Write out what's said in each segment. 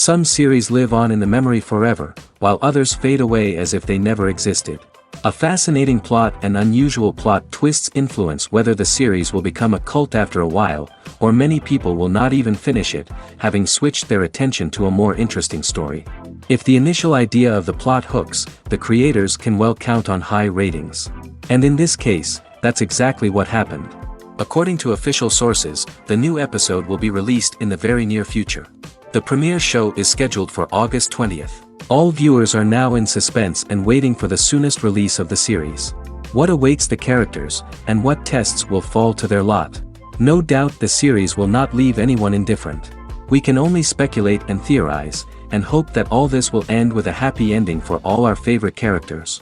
Some series live on in the memory forever, while others fade away as if they never existed. A fascinating plot and unusual plot twists influence whether the series will become a cult after a while, or many people will not even finish it, having switched their attention to a more interesting story. If the initial idea of the plot hooks, the creators can well count on high ratings. And in this case, that's exactly what happened. According to official sources, the new episode will be released in the very near future. The premiere show is scheduled for August 20th. All viewers are now in suspense and waiting for the soonest release of the series. What awaits the characters, and what tests will fall to their lot? No doubt the series will not leave anyone indifferent. We can only speculate and theorize, and hope that all this will end with a happy ending for all our favorite characters.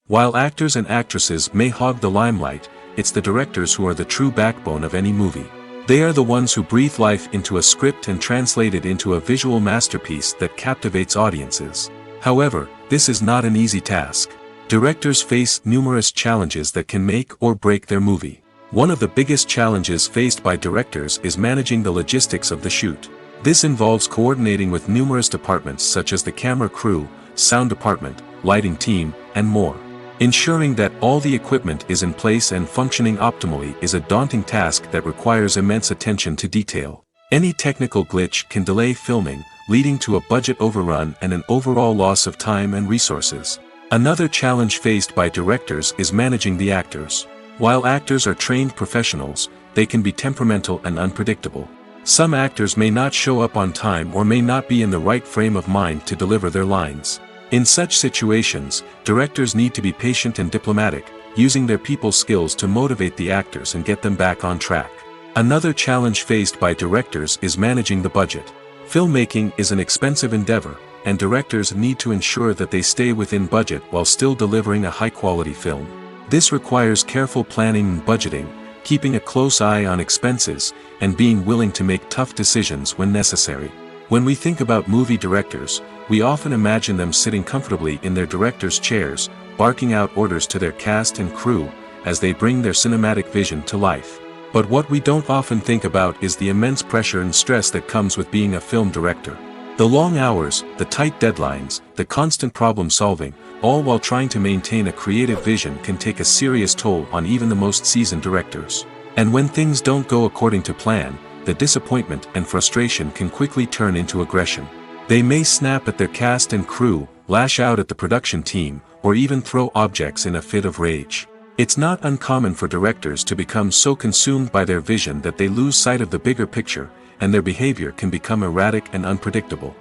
While actors and actresses may hog the limelight, it's the directors who are the true backbone of any movie. They are the ones who breathe life into a script and translate it into a visual masterpiece that captivates audiences. However, this is not an easy task. Directors face numerous challenges that can make or break their movie. One of the biggest challenges faced by directors is managing the logistics of the shoot. This involves coordinating with numerous departments such as the camera crew, sound department, lighting team, and more. Ensuring that all the equipment is in place and functioning optimally is a daunting task that requires immense attention to detail. Any technical glitch can delay filming, leading to a budget overrun and an overall loss of time and resources. Another challenge faced by directors is managing the actors. While actors are trained professionals, they can be temperamental and unpredictable. Some actors may not show up on time or may not be in the right frame of mind to deliver their lines. In such situations, directors need to be patient and diplomatic, using their people skills to motivate the actors and get them back on track. Another challenge faced by directors is managing the budget. Filmmaking is an expensive endeavor, and directors need to ensure that they stay within budget while still delivering a high-quality film. This requires careful planning and budgeting, keeping a close eye on expenses, and being willing to make tough decisions when necessary. When we think about movie directors, we often imagine them sitting comfortably in their director's chairs, barking out orders to their cast and crew, as they bring their cinematic vision to life. But what we don't often think about is the immense pressure and stress that comes with being a film director. The long hours, the tight deadlines, the constant problem solving, all while trying to maintain a creative vision can take a serious toll on even the most seasoned directors. And when things don't go according to plan, the disappointment and frustration can quickly turn into aggression. They may snap at their cast and crew, lash out at the production team, or even throw objects in a fit of rage. It's not uncommon for directors to become so consumed by their vision that they lose sight of the bigger picture, and their behavior can become erratic and unpredictable.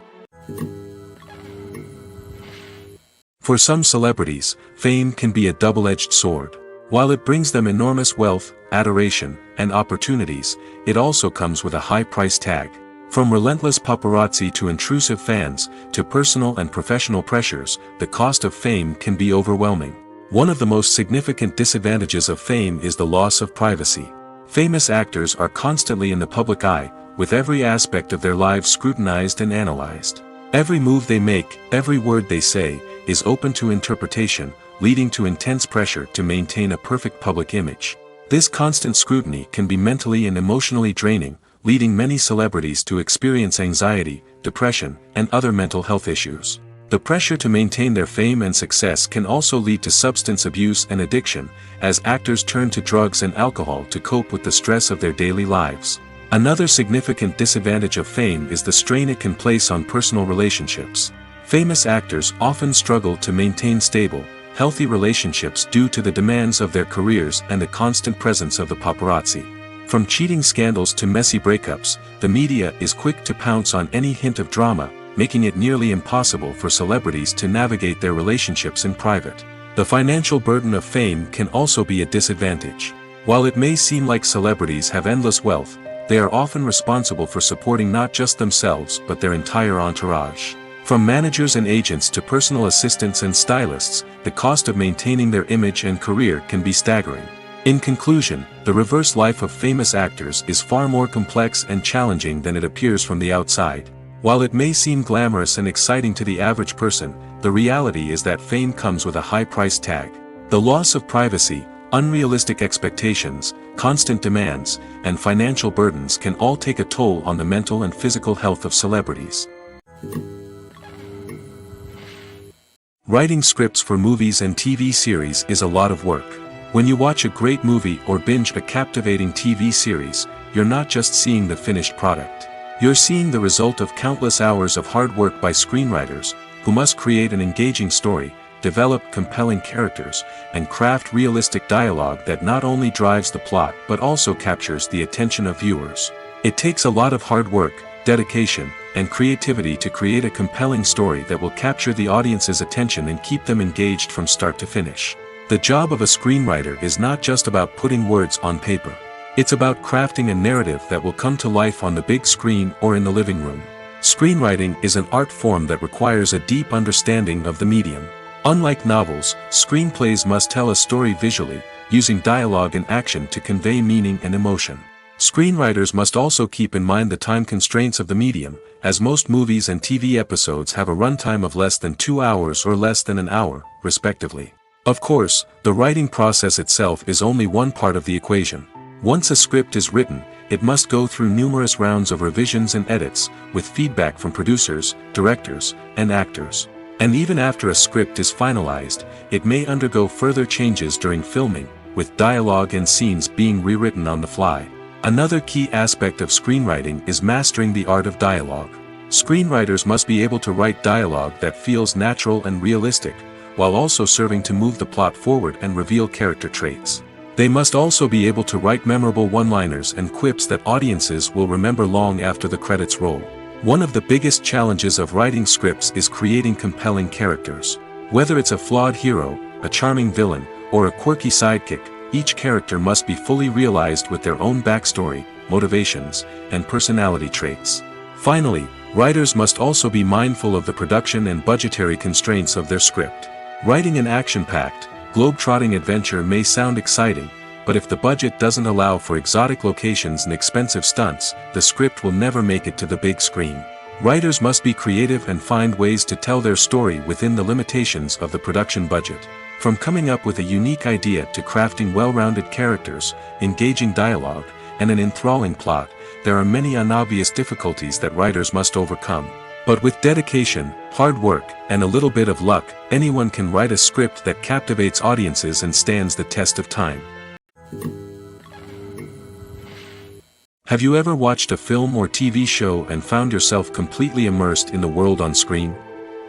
For some celebrities, fame can be a double-edged sword. While it brings them enormous wealth, adoration, and opportunities, it also comes with a high price tag. From relentless paparazzi to intrusive fans, to personal and professional pressures, the cost of fame can be overwhelming. One of the most significant disadvantages of fame is the loss of privacy. Famous actors are constantly in the public eye, with every aspect of their lives scrutinized and analyzed. Every move they make, every word they say, is open to interpretation, leading to intense pressure to maintain a perfect public image. This constant scrutiny can be mentally and emotionally draining, leading many celebrities to experience anxiety, depression, and other mental health issues. The pressure to maintain their fame and success can also lead to substance abuse and addiction, as actors turn to drugs and alcohol to cope with the stress of their daily lives. Another significant disadvantage of fame is the strain it can place on personal relationships. Famous actors often struggle to maintain stable, healthy relationships due to the demands of their careers and the constant presence of the paparazzi. From cheating scandals to messy breakups, the media is quick to pounce on any hint of drama, making it nearly impossible for celebrities to navigate their relationships in private. The financial burden of fame can also be a disadvantage. While it may seem like celebrities have endless wealth, they are often responsible for supporting not just themselves but their entire entourage. From managers and agents to personal assistants and stylists, the cost of maintaining their image and career can be staggering. In conclusion, the reverse life of famous actors is far more complex and challenging than it appears from the outside. While it may seem glamorous and exciting to the average person, the reality is that fame comes with a high price tag. The loss of privacy, unrealistic expectations, constant demands, and financial burdens can all take a toll on the mental and physical health of celebrities. Writing scripts for movies and TV series is a lot of work. When you watch a great movie or binge a captivating TV series, you're not just seeing the finished product. You're seeing the result of countless hours of hard work by screenwriters, who must create an engaging story, develop compelling characters, and craft realistic dialogue that not only drives the plot but also captures the attention of viewers. It takes a lot of hard work, dedication, and creativity to create a compelling story that will capture the audience's attention and keep them engaged from start to finish. The job of a screenwriter is not just about putting words on paper. It's about crafting a narrative that will come to life on the big screen or in the living room. Screenwriting is an art form that requires a deep understanding of the medium. Unlike novels, screenplays must tell a story visually, using dialogue and action to convey meaning and emotion. Screenwriters must also keep in mind the time constraints of the medium, as most movies and TV episodes have a runtime of less than 2 hours or less than an hour, respectively. Of course, the writing process itself is only one part of the equation. Once a script is written, it must go through numerous rounds of revisions and edits, with feedback from producers, directors, and actors. And even after a script is finalized, it may undergo further changes during filming, with dialogue and scenes being rewritten on the fly. Another key aspect of screenwriting is mastering the art of dialogue. Screenwriters must be able to write dialogue that feels natural and realistic, while also serving to move the plot forward and reveal character traits. They must also be able to write memorable one-liners and quips that audiences will remember long after the credits roll. One of the biggest challenges of writing scripts is creating compelling characters. Whether it's a flawed hero, a charming villain, or a quirky sidekick, each character must be fully realized with their own backstory, motivations, and personality traits. Finally, writers must also be mindful of the production and budgetary constraints of their script. Writing an action-packed, globe-trotting adventure may sound exciting, but if the budget doesn't allow for exotic locations and expensive stunts, the script will never make it to the big screen. Writers must be creative and find ways to tell their story within the limitations of the production budget. From coming up with a unique idea to crafting well-rounded characters, engaging dialogue, and an enthralling plot, there are many unobvious difficulties that writers must overcome. But with dedication, hard work, and a little bit of luck, anyone can write a script that captivates audiences and stands the test of time. Have you ever watched a film or TV show and found yourself completely immersed in the world on screen?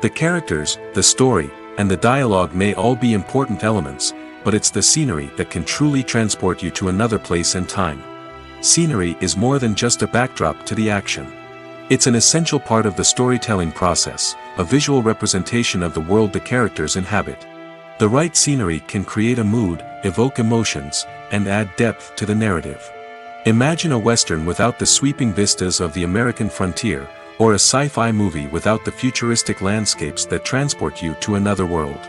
The characters, the story, and the dialogue may all be important elements, but it's the scenery that can truly transport you to another place and time. Scenery is more than just a backdrop to the action. It's an essential part of the storytelling process, a visual representation of the world the characters inhabit. The right scenery can create a mood, evoke emotions, and add depth to the narrative. Imagine a Western without the sweeping vistas of the American frontier, or a sci-fi movie without the futuristic landscapes that transport you to another world.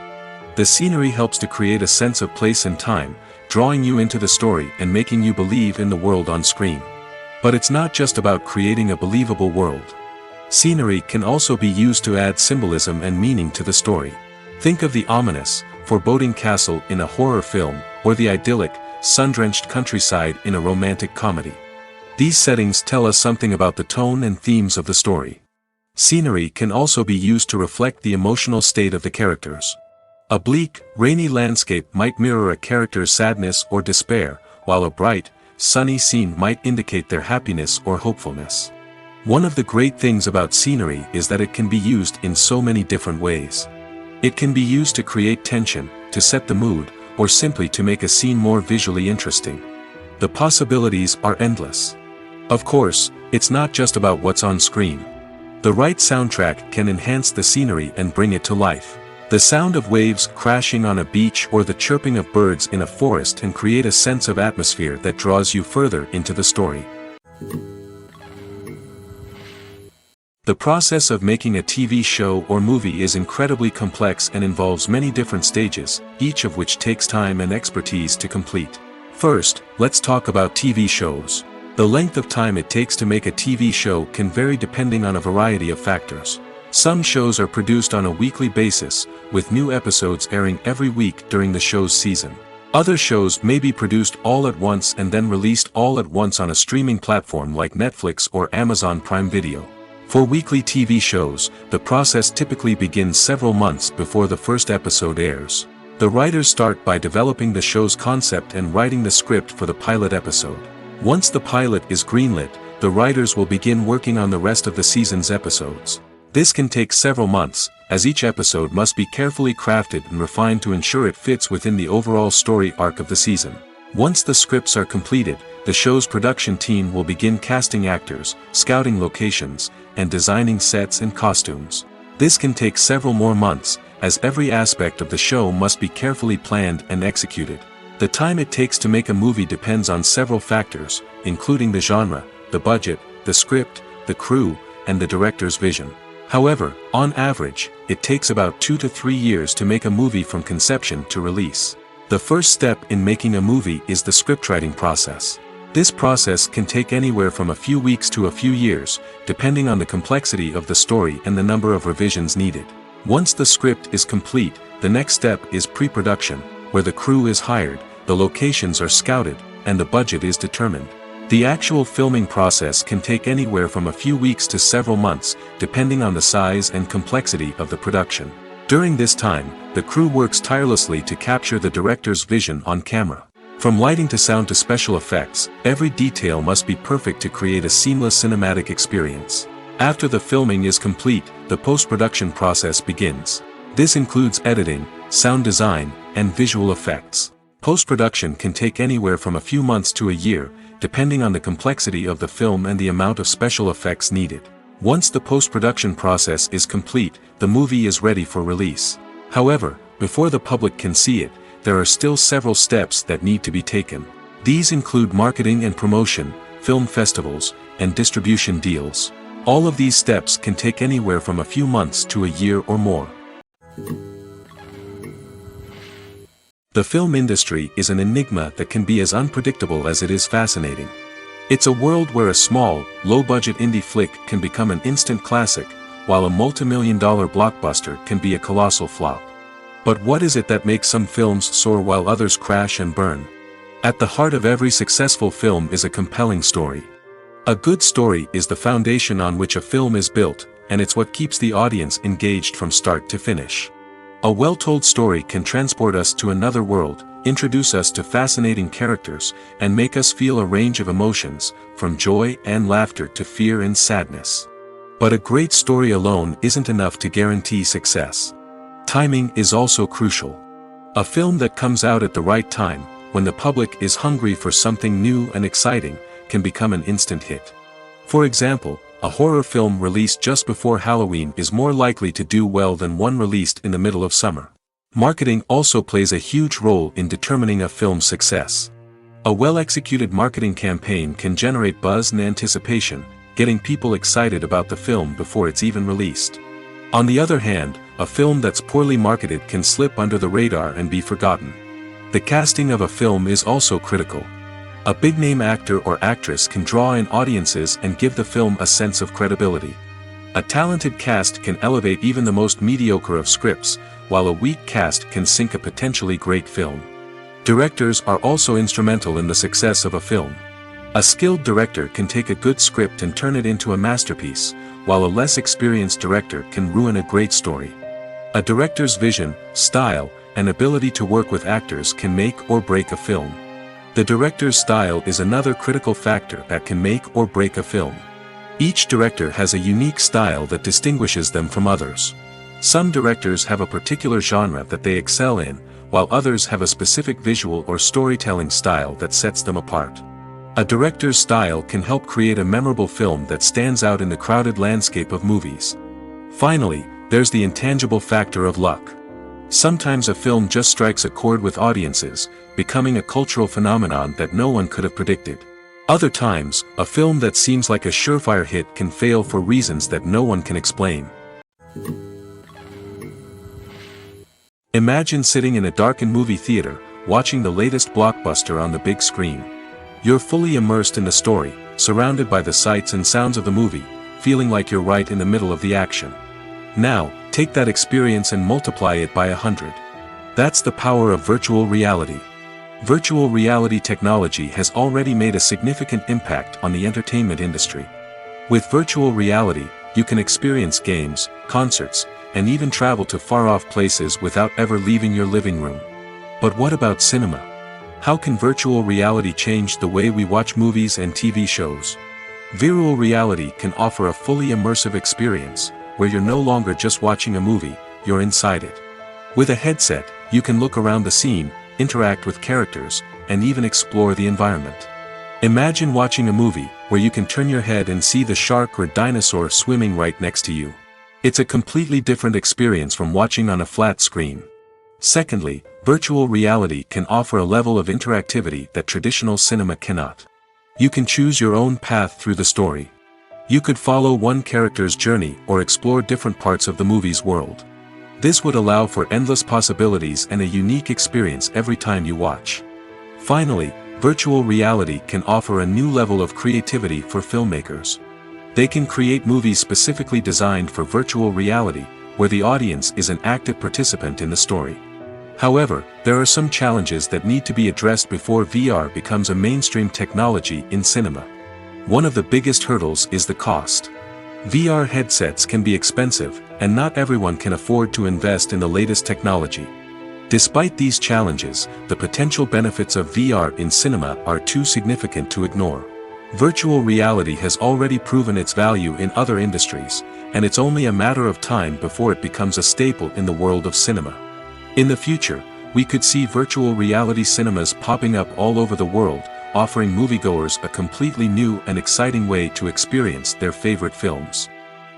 The scenery helps to create a sense of place and time, drawing you into the story and making you believe in the world on screen. But it's not just about creating a believable world. Scenery can also be used to add symbolism and meaning to the story. Think of the ominous, foreboding castle in a horror film, or the idyllic, sun-drenched countryside in a romantic comedy. These settings tell us something about the tone and themes of the story. Scenery can also be used to reflect the emotional state of the characters. A bleak, rainy landscape might mirror a character's sadness or despair, while a bright, sunny scene might indicate their happiness or hopefulness. One of the great things about scenery is that it can be used in so many different ways. It can be used to create tension, to set the mood, or simply to make a scene more visually interesting. The possibilities are endless. Of course, it's not just about what's on screen. The right soundtrack can enhance the scenery and bring it to life. The sound of waves crashing on a beach or the chirping of birds in a forest can create a sense of atmosphere that draws you further into the story. The process of making a TV show or movie is incredibly complex and involves many different stages, each of which takes time and expertise to complete. First, let's talk about TV shows. The length of time it takes to make a TV show can vary depending on a variety of factors. Some shows are produced on a weekly basis, with new episodes airing every week during the show's season. Other shows may be produced all at once and then released all at once on a streaming platform like Netflix or Amazon Prime Video. For weekly TV shows, the process typically begins several months before the first episode airs. The writers start by developing the show's concept and writing the script for the pilot episode. Once the pilot is greenlit, the writers will begin working on the rest of the season's episodes. This can take several months, as each episode must be carefully crafted and refined to ensure it fits within the overall story arc of the season. Once the scripts are completed, the show's production team will begin casting actors, scouting locations, and designing sets and costumes. This can take several more months, as every aspect of the show must be carefully planned and executed. The time it takes to make a movie depends on several factors, including the genre, the budget, the script, the crew, and the director's vision. However, on average, it takes about 2 to 3 years to make a movie from conception to release. The first step in making a movie is the scriptwriting process. This process can take anywhere from a few weeks to a few years, depending on the complexity of the story and the number of revisions needed. Once the script is complete, the next step is pre-production, where the crew is hired, the locations are scouted, and the budget is determined. The actual filming process can take anywhere from a few weeks to several months, depending on the size and complexity of the production. During this time, the crew works tirelessly to capture the director's vision on camera. From lighting to sound to special effects, every detail must be perfect to create a seamless cinematic experience. After the filming is complete, the post-production process begins. This includes editing, sound design, and visual effects. Post-production can take anywhere from a few months to a year, depending on the complexity of the film and the amount of special effects needed. Once the post-production process is complete, the movie is ready for release. However, before the public can see it, there are still several steps that need to be taken. These include marketing and promotion, film festivals, and distribution deals. All of these steps can take anywhere from a few months to a year or more. The film industry is an enigma that can be as unpredictable as it is fascinating. It's a world where a small, low-budget indie flick can become an instant classic, while a multi-million-dollar blockbuster can be a colossal flop. But what is it that makes some films soar while others crash and burn? At the heart of every successful film is a compelling story. A good story is the foundation on which a film is built, and it's what keeps the audience engaged from start to finish. A well-told story can transport us to another world, introduce us to fascinating characters, and make us feel a range of emotions, from joy and laughter to fear and sadness. But a great story alone isn't enough to guarantee success. Timing is also crucial. A film that comes out at the right time, when the public is hungry for something new and exciting, can become an instant hit. For example, a horror film released just before Halloween is more likely to do well than one released in the middle of summer. Marketing also plays a huge role in determining a film's success. A well-executed marketing campaign can generate buzz and anticipation, getting people excited about the film before it's even released. On the other hand, a film that's poorly marketed can slip under the radar and be forgotten. The casting of a film is also critical. A big-name actor or actress can draw in audiences and give the film a sense of credibility. A talented cast can elevate even the most mediocre of scripts, while a weak cast can sink a potentially great film. Directors are also instrumental in the success of a film. A skilled director can take a good script and turn it into a masterpiece, while a less experienced director can ruin a great story. A director's vision, style, and ability to work with actors can make or break a film. The director's style is another critical factor that can make or break a film. Each director has a unique style that distinguishes them from others. Some directors have a particular genre that they excel in, while others have a specific visual or storytelling style that sets them apart. A director's style can help create a memorable film that stands out in the crowded landscape of movies. Finally, there's the intangible factor of luck. Sometimes a film just strikes a chord with audiences, becoming a cultural phenomenon that no one could have predicted. Other times, a film that seems like a surefire hit can fail for reasons that no one can explain. Imagine sitting in a darkened movie theater, watching the latest blockbuster on the big screen. You're fully immersed in the story, surrounded by the sights and sounds of the movie, feeling like you're right in the middle of the action. Now, take that experience and multiply it by 100. That's the power of virtual reality. Virtual reality technology has already made a significant impact on the entertainment industry. With virtual reality, you can experience games, concerts, and even travel to far-off places without ever leaving your living room. But what about cinema? How can virtual reality change the way we watch movies and TV shows? Virtual reality can offer a fully immersive experience, where you're no longer just watching a movie, you're inside it. With a headset, you can look around the scene, interact with characters, and even explore the environment. Imagine watching a movie where you can turn your head and see the shark or dinosaur swimming right next to you. It's a completely different experience from watching on a flat screen. Secondly, virtual reality can offer a level of interactivity that traditional cinema cannot. You can choose your own path through the story. You could follow one character's journey or explore different parts of the movie's world. This would allow for endless possibilities and a unique experience every time you watch. Finally, virtual reality can offer a new level of creativity for filmmakers. They can create movies specifically designed for virtual reality, where the audience is an active participant in the story. However, there are some challenges that need to be addressed before VR becomes a mainstream technology in cinema. One of the biggest hurdles is the cost. VR headsets can be expensive, and not everyone can afford to invest in the latest technology. Despite these challenges, the potential benefits of VR in cinema are too significant to ignore. Virtual reality has already proven its value in other industries, and it's only a matter of time before it becomes a staple in the world of cinema. In the future, we could see virtual reality cinemas popping up all over the world, offering moviegoers a completely new and exciting way to experience their favorite films.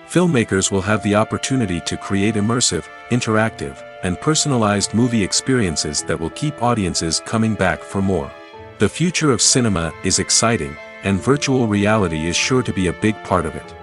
Filmmakers will have the opportunity to create immersive, interactive, and personalized movie experiences that will keep audiences coming back for more. The future of cinema is exciting, and virtual reality is sure to be a big part of it.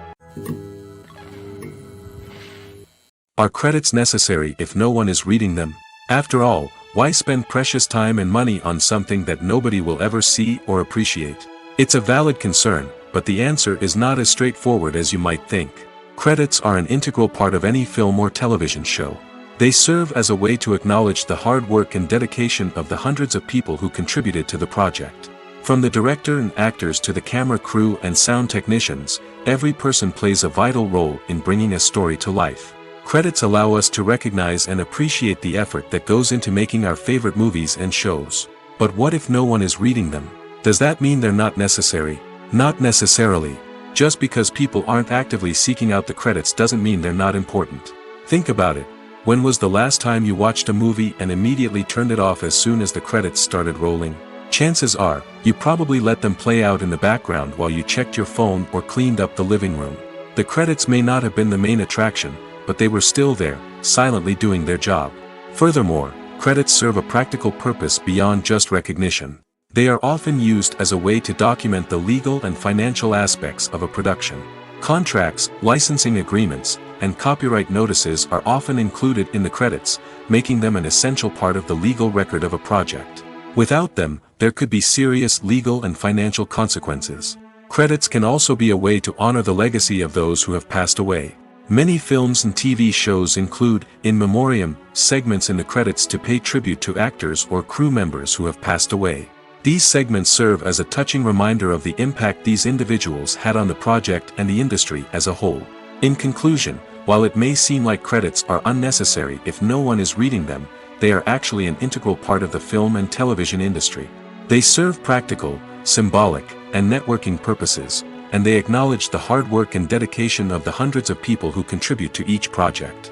Are credits necessary if no one is reading them? After all, why spend precious time and money on something that nobody will ever see or appreciate? It's a valid concern, but the answer is not as straightforward as you might think. Credits are an integral part of any film or television show. They serve as a way to acknowledge the hard work and dedication of the hundreds of people who contributed to the project. From the director and actors to the camera crew and sound technicians, every person plays a vital role in bringing a story to life. Credits allow us to recognize and appreciate the effort that goes into making our favorite movies and shows. But what if no one is reading them? Does that mean they're not necessary? Not necessarily. Just because people aren't actively seeking out the credits doesn't mean they're not important. Think about it. When was the last time you watched a movie and immediately turned it off as soon as the credits started rolling? Chances are, you probably let them play out in the background while you checked your phone or cleaned up the living room. The credits may not have been the main attraction, but they were still there, silently doing their job. Furthermore, credits serve a practical purpose beyond just recognition. They are often used as a way to document the legal and financial aspects of a production. Contracts, licensing agreements, and copyright notices are often included in the credits, making them an essential part of the legal record of a project. Without them, there could be serious legal and financial consequences. Credits can also be a way to honor the legacy of those who have passed away. Many films and TV shows include, in memoriam, segments in the credits to pay tribute to actors or crew members who have passed away. These segments serve as a touching reminder of the impact these individuals had on the project and the industry as a whole. In conclusion, while it may seem like credits are unnecessary if no one is reading them, they are actually an integral part of the film and television industry. They serve practical, symbolic, and networking purposes, and they acknowledge the hard work and dedication of the hundreds of people who contribute to each project.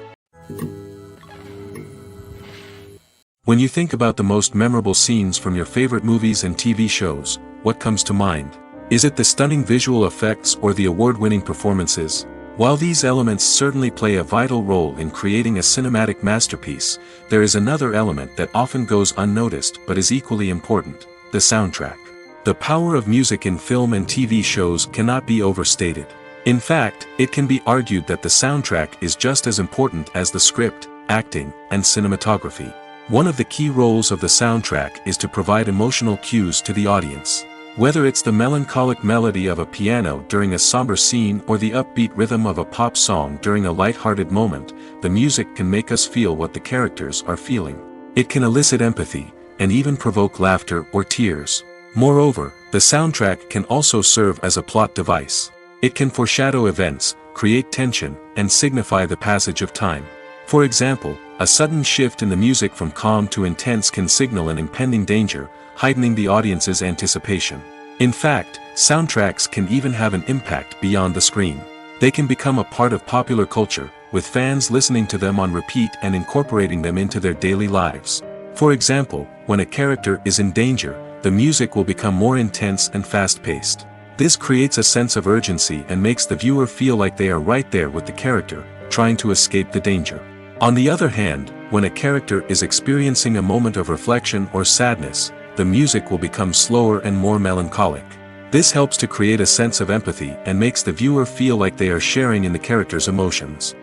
When you think about the most memorable scenes from your favorite movies and TV shows, what comes to mind? Is it the stunning visual effects or the award-winning performances? While these elements certainly play a vital role in creating a cinematic masterpiece, there is another element that often goes unnoticed but is equally important: the soundtrack. The power of music in film and TV shows cannot be overstated. In fact, it can be argued that the soundtrack is just as important as the script, acting, and cinematography. One of the key roles of the soundtrack is to provide emotional cues to the audience. Whether it's the melancholic melody of a piano during a somber scene or the upbeat rhythm of a pop song during a light-hearted moment, the music can make us feel what the characters are feeling. It can elicit empathy, and even provoke laughter or tears. Moreover, the soundtrack can also serve as a plot device. It can foreshadow events, create tension, and signify the passage of time. For example, a sudden shift in the music from calm to intense can signal an impending danger, heightening the audience's anticipation. In fact, soundtracks can even have an impact beyond the screen. They can become a part of popular culture, with fans listening to them on repeat and incorporating them into their daily lives. For example, when a character is in danger, the music will become more intense and fast-paced. This creates a sense of urgency and makes the viewer feel like they are right there with the character, trying to escape the danger. On the other hand, when a character is experiencing a moment of reflection or sadness, the music will become slower and more melancholic. This helps to create a sense of empathy and makes the viewer feel like they are sharing in the character's emotions.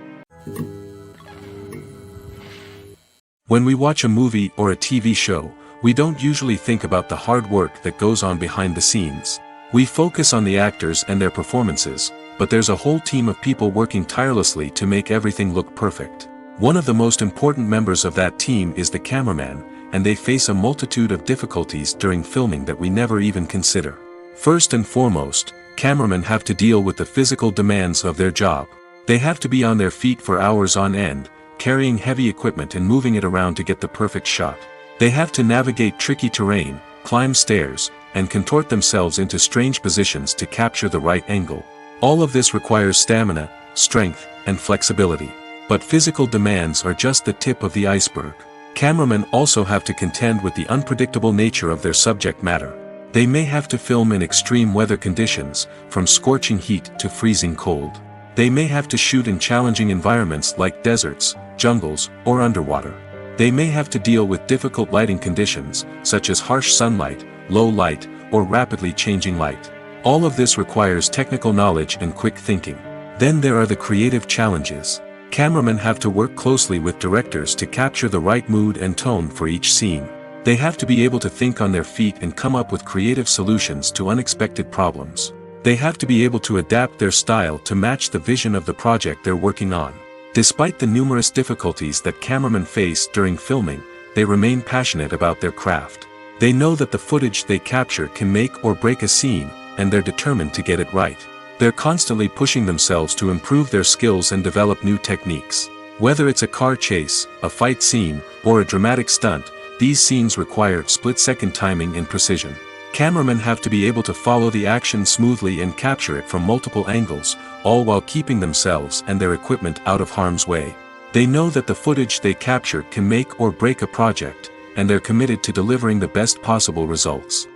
When we watch a movie or a TV show, we don't usually think about the hard work that goes on behind the scenes. We focus on the actors and their performances, but there's a whole team of people working tirelessly to make everything look perfect. One of the most important members of that team is the cameraman, and they face a multitude of difficulties during filming that we never even consider. First and foremost, cameramen have to deal with the physical demands of their job. They have to be on their feet for hours on end, carrying heavy equipment and moving it around to get the perfect shot. They have to navigate tricky terrain, climb stairs, and contort themselves into strange positions to capture the right angle. All of this requires stamina, strength, and flexibility. But physical demands are just the tip of the iceberg. Cameramen also have to contend with the unpredictable nature of their subject matter. They may have to film in extreme weather conditions, from scorching heat to freezing cold. They may have to shoot in challenging environments like deserts, jungles, or underwater. They may have to deal with difficult lighting conditions, such as harsh sunlight, low light, or rapidly changing light. All of this requires technical knowledge and quick thinking. Then there are the creative challenges. Cameramen have to work closely with directors to capture the right mood and tone for each scene. They have to be able to think on their feet and come up with creative solutions to unexpected problems. They have to be able to adapt their style to match the vision of the project they're working on. Despite the numerous difficulties that cameramen face during filming, they remain passionate about their craft. They know that the footage they capture can make or break a scene, and they're determined to get it right. They're constantly pushing themselves to improve their skills and develop new techniques. Whether it's a car chase, a fight scene, or a dramatic stunt, these scenes require split-second timing and precision. Cameramen have to be able to follow the action smoothly and capture it from multiple angles, all while keeping themselves and their equipment out of harm's way. They know that the footage they capture can make or break a project, and they're committed to delivering the best possible results.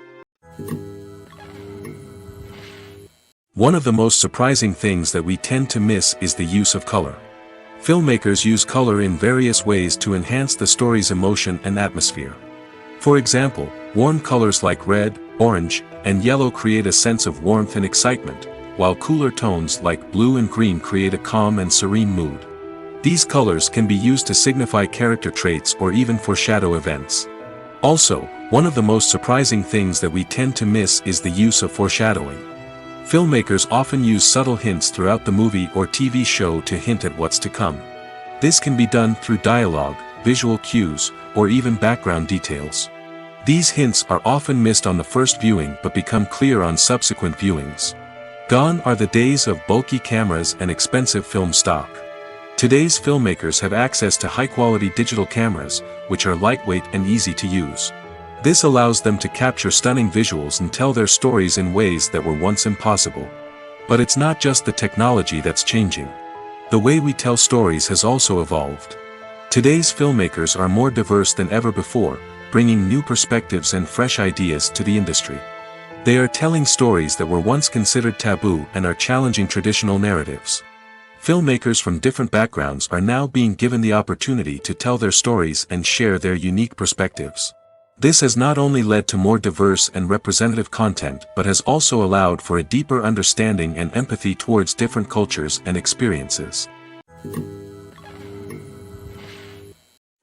One of the most surprising things that we tend to miss is the use of color. Filmmakers use color in various ways to enhance the story's emotion and atmosphere. For example, warm colors like red, orange, and yellow create a sense of warmth and excitement, while cooler tones like blue and green create a calm and serene mood. These colors can be used to signify character traits or even foreshadow events. Also, one of the most surprising things that we tend to miss is the use of foreshadowing. Filmmakers often use subtle hints throughout the movie or TV show to hint at what's to come. This can be done through dialogue, visual cues, or even background details. These hints are often missed on the first viewing but become clear on subsequent viewings. Gone are the days of bulky cameras and expensive film stock. Today's filmmakers have access to high-quality digital cameras, which are lightweight and easy to use. This allows them to capture stunning visuals and tell their stories in ways that were once impossible. But it's not just the technology that's changing. The way we tell stories has also evolved. Today's filmmakers are more diverse than ever before, bringing new perspectives and fresh ideas to the industry. They are telling stories that were once considered taboo and are challenging traditional narratives. Filmmakers from different backgrounds are now being given the opportunity to tell their stories and share their unique perspectives. This has not only led to more diverse and representative content but has also allowed for a deeper understanding and empathy towards different cultures and experiences.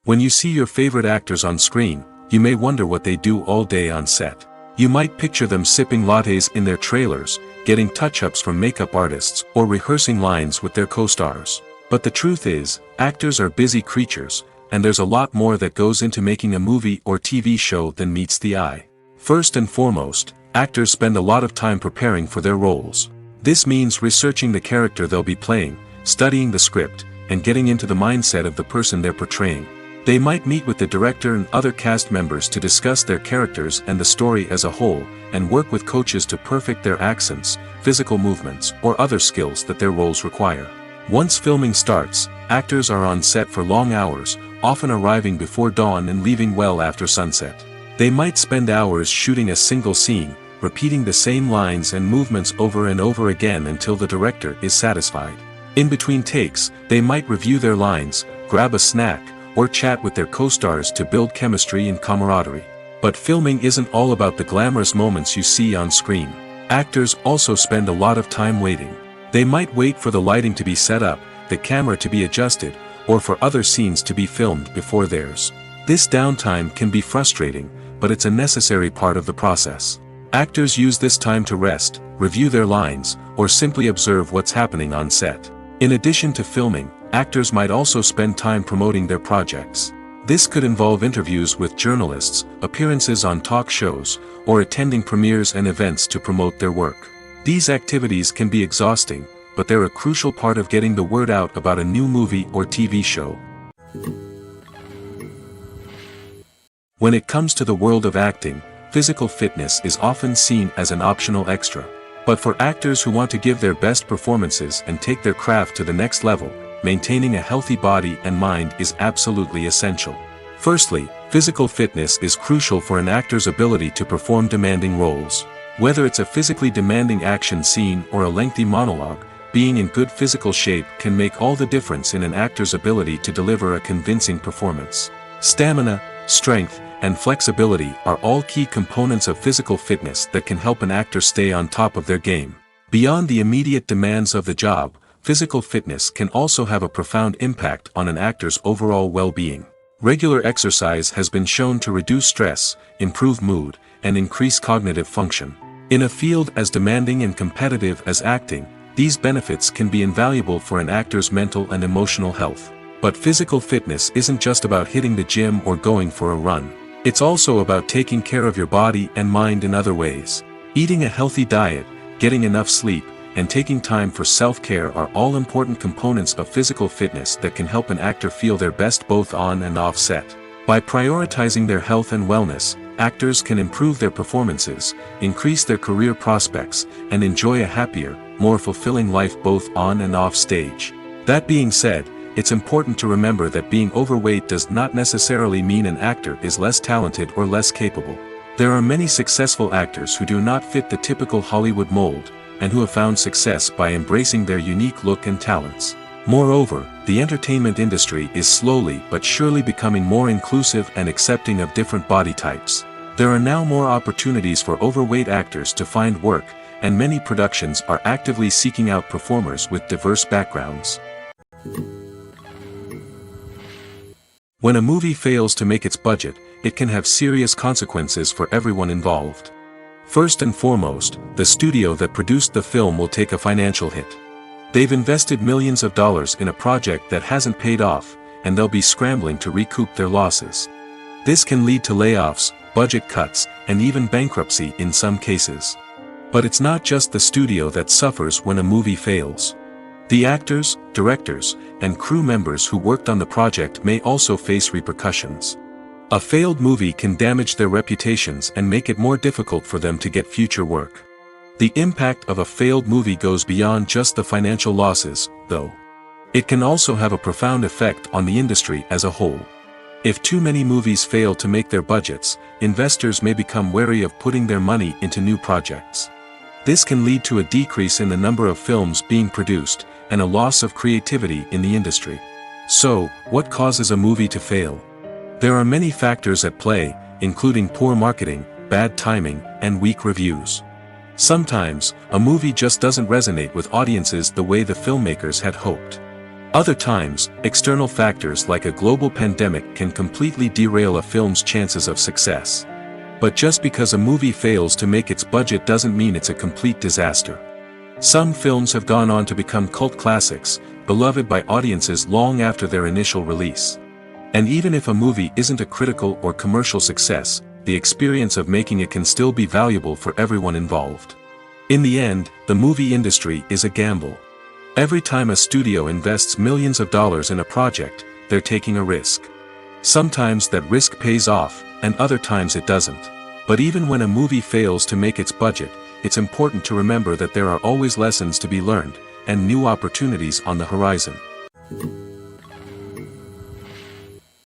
When you see your favorite actors on screen, you may wonder what they do all day on set. You might picture them sipping lattes in their trailers, getting touch-ups from makeup artists, or rehearsing lines with their co-stars. But the truth is, actors are busy creatures, and there's a lot more that goes into making a movie or TV show than meets the eye. First and foremost, actors spend a lot of time preparing for their roles. This means researching the character they'll be playing, studying the script, and getting into the mindset of the person they're portraying. They might meet with the director and other cast members to discuss their characters and the story as a whole, and work with coaches to perfect their accents, physical movements, or other skills that their roles require. Once filming starts, actors are on set for long hours, often arriving before dawn and leaving well after sunset. They might spend hours shooting a single scene, repeating the same lines and movements over and over again until the director is satisfied. In between takes, they might review their lines, grab a snack, or chat with their co-stars to build chemistry and camaraderie. But filming isn't all about the glamorous moments you see on screen. Actors also spend a lot of time waiting. They might wait for the lighting to be set up, the camera to be adjusted, or for other scenes to be filmed before theirs. This downtime can be frustrating, but it's a necessary part of the process. Actors use this time to rest, review their lines, or simply observe what's happening on set. In addition to filming, actors might also spend time promoting their projects. This could involve interviews with journalists, appearances on talk shows, or attending premieres and events to promote their work. These activities can be exhausting, but they're a crucial part of getting the word out about a new movie or TV show. When it comes to the world of acting, physical fitness is often seen as an optional extra. But for actors who want to give their best performances and take their craft to the next level, maintaining a healthy body and mind is absolutely essential. Firstly, physical fitness is crucial for an actor's ability to perform demanding roles. Whether it's a physically demanding action scene or a lengthy monologue, being in good physical shape can make all the difference in an actor's ability to deliver a convincing performance. Stamina, strength, and flexibility are all key components of physical fitness that can help an actor stay on top of their game. Beyond the immediate demands of the job, physical fitness can also have a profound impact on an actor's overall well-being. Regular exercise has been shown to reduce stress, improve mood, and increase cognitive function. In a field as demanding and competitive as acting, these benefits can be invaluable for an actor's mental and emotional health. But physical fitness isn't just about hitting the gym or going for a run. It's also about taking care of your body and mind in other ways. Eating a healthy diet, getting enough sleep, and taking time for self-care are all important components of physical fitness that can help an actor feel their best both on and off set. By prioritizing their health and wellness, actors can improve their performances, increase their career prospects, and enjoy a happier, more fulfilling life both on and off stage. That being said, it's important to remember that being overweight does not necessarily mean an actor is less talented or less capable. There are many successful actors who do not fit the typical Hollywood mold, and who have found success by embracing their unique look and talents. Moreover, the entertainment industry is slowly but surely becoming more inclusive and accepting of different body types. There are now more opportunities for overweight actors to find work, and many productions are actively seeking out performers with diverse backgrounds. When a movie fails to make its budget, it can have serious consequences for everyone involved. First and foremost, the studio that produced the film will take a financial hit. They've invested millions of dollars in a project that hasn't paid off, and they'll be scrambling to recoup their losses. This can lead to layoffs, budget cuts, and even bankruptcy in some cases. But it's not just the studio that suffers when a movie fails. The actors, directors, and crew members who worked on the project may also face repercussions. A failed movie can damage their reputations and make it more difficult for them to get future work. The impact of a failed movie goes beyond just the financial losses, though. It can also have a profound effect on the industry as a whole. If too many movies fail to make their budgets, investors may become wary of putting their money into new projects. This can lead to a decrease in the number of films being produced, and a loss of creativity in the industry. So, what causes a movie to fail? There are many factors at play, including poor marketing, bad timing, and weak reviews. Sometimes, a movie just doesn't resonate with audiences the way the filmmakers had hoped. Other times, external factors like a global pandemic can completely derail a film's chances of success. But just because a movie fails to make its budget doesn't mean it's a complete disaster. Some films have gone on to become cult classics, beloved by audiences long after their initial release. And even if a movie isn't a critical or commercial success, the experience of making it can still be valuable for everyone involved. In the end, the movie industry is a gamble. Every time a studio invests millions of dollars in a project, they're taking a risk. Sometimes that risk pays off, and other times it doesn't. But even when a movie fails to make its budget, it's important to remember that there are always lessons to be learned, and new opportunities on the horizon.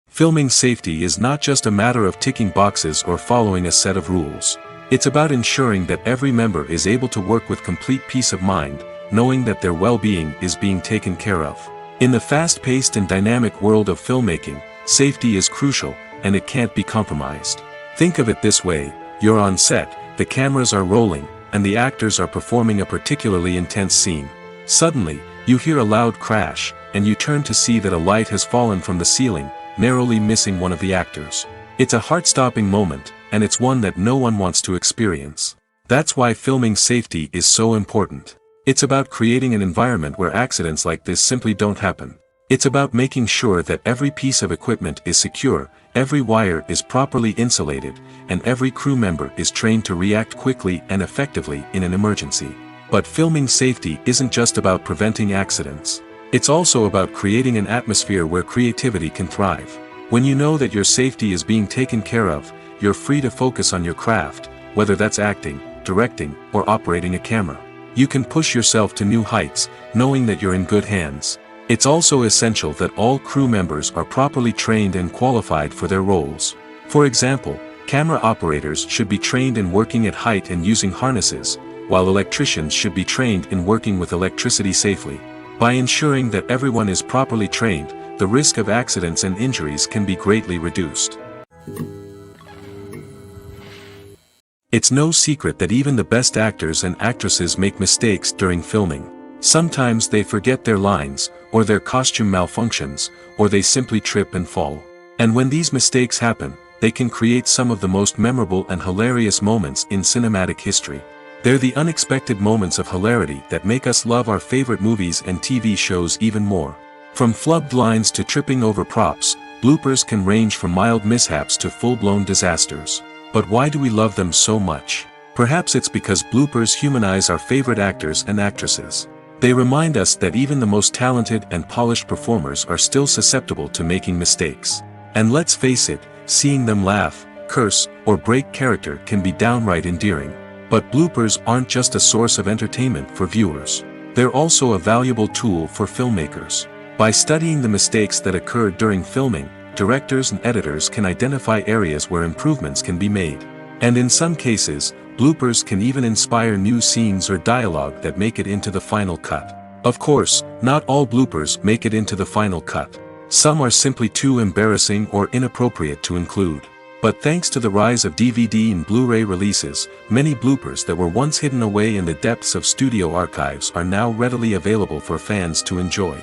Filming safety is not just a matter of ticking boxes or following a set of rules. It's about ensuring that every member is able to work with complete peace of mind, knowing that their well-being is being taken care of. In the fast-paced and dynamic world of filmmaking, safety is crucial, and it can't be compromised. Think of it this way: you're on set, the cameras are rolling, and the actors are performing a particularly intense scene. Suddenly, you hear a loud crash, and you turn to see that a light has fallen from the ceiling, narrowly missing one of the actors. It's a heart-stopping moment, and it's one that no one wants to experience. That's why filming safety is so important. It's about creating an environment where accidents like this simply don't happen. It's about making sure that every piece of equipment is secure, every wire is properly insulated, and every crew member is trained to react quickly and effectively in an emergency. But filming safety isn't just about preventing accidents. It's also about creating an atmosphere where creativity can thrive. When you know that your safety is being taken care of, you're free to focus on your craft, whether that's acting, directing, or operating a camera. You can push yourself to new heights, knowing that you're in good hands. It's also essential that all crew members are properly trained and qualified for their roles. For example, camera operators should be trained in working at height and using harnesses, while electricians should be trained in working with electricity safely. By ensuring that everyone is properly trained, the risk of accidents and injuries can be greatly reduced. It's no secret that even the best actors and actresses make mistakes during filming. Sometimes they forget their lines, or their costume malfunctions, or they simply trip and fall. And when these mistakes happen, they can create some of the most memorable and hilarious moments in cinematic history. They're the unexpected moments of hilarity that make us love our favorite movies and TV shows even more. From flubbed lines to tripping over props, bloopers can range from mild mishaps to full-blown disasters. But why do we love them so much? Perhaps it's because bloopers humanize our favorite actors and actresses. They remind us that even the most talented and polished performers are still susceptible to making mistakes. And let's face it, seeing them laugh, curse, or break character can be downright endearing. But bloopers aren't just a source of entertainment for viewers. They're also a valuable tool for filmmakers. By studying the mistakes that occurred during filming, directors and editors can identify areas where improvements can be made. And in some cases, bloopers can even inspire new scenes or dialogue that make it into the final cut. Of course, not all bloopers make it into the final cut. Some are simply too embarrassing or inappropriate to include. But thanks to the rise of DVD and Blu-ray releases, many bloopers that were once hidden away in the depths of studio archives are now readily available for fans to enjoy.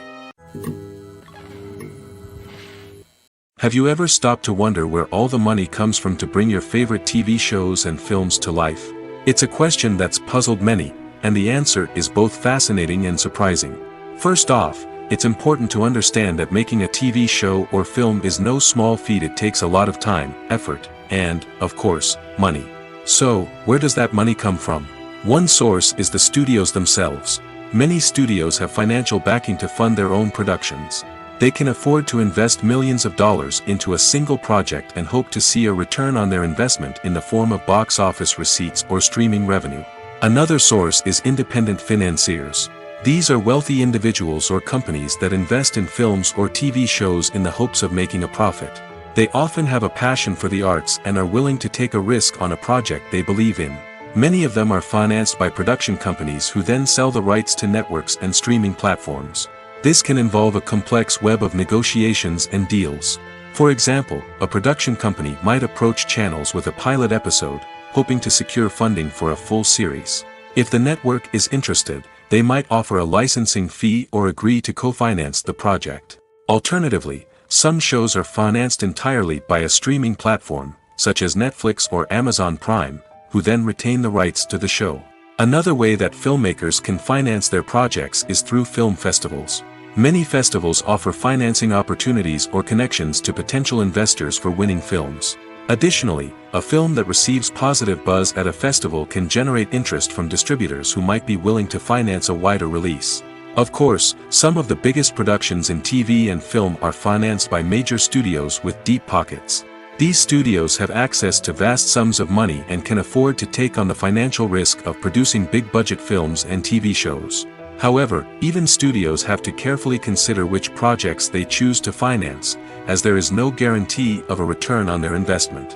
Have you ever stopped to wonder where all the money comes from to bring your favorite TV shows and films to life? It's a question that's puzzled many, and the answer is both fascinating and surprising. First off, it's important to understand that making a TV show or film is no small feat. It takes a lot of time, effort, and, of course, money. So, where does that money come from? One source is the studios themselves. Many studios have financial backing to fund their own productions. They can afford to invest millions of dollars into a single project and hope to see a return on their investment in the form of box office receipts or streaming revenue. Another source is independent financiers. These are wealthy individuals or companies that invest in films or TV shows in the hopes of making a profit. They often have a passion for the arts and are willing to take a risk on a project they believe in. Many of them are financed by production companies who then sell the rights to networks and streaming platforms. This can involve a complex web of negotiations and deals. For example, a production company might approach channels with a pilot episode, hoping to secure funding for a full series. If the network is interested, they might offer a licensing fee or agree to co-finance the project. Alternatively, some shows are financed entirely by a streaming platform, such as Netflix or Amazon Prime, who then retain the rights to the show. Another way that filmmakers can finance their projects is through film festivals. Many festivals offer financing opportunities or connections to potential investors for winning films. Additionally, a film that receives positive buzz at a festival can generate interest from distributors who might be willing to finance a wider release. Of course, some of the biggest productions in TV and film are financed by major studios with deep pockets. These studios have access to vast sums of money and can afford to take on the financial risk of producing big-budget films and TV shows. However, even studios have to carefully consider which projects they choose to finance, as there is no guarantee of a return on their investment.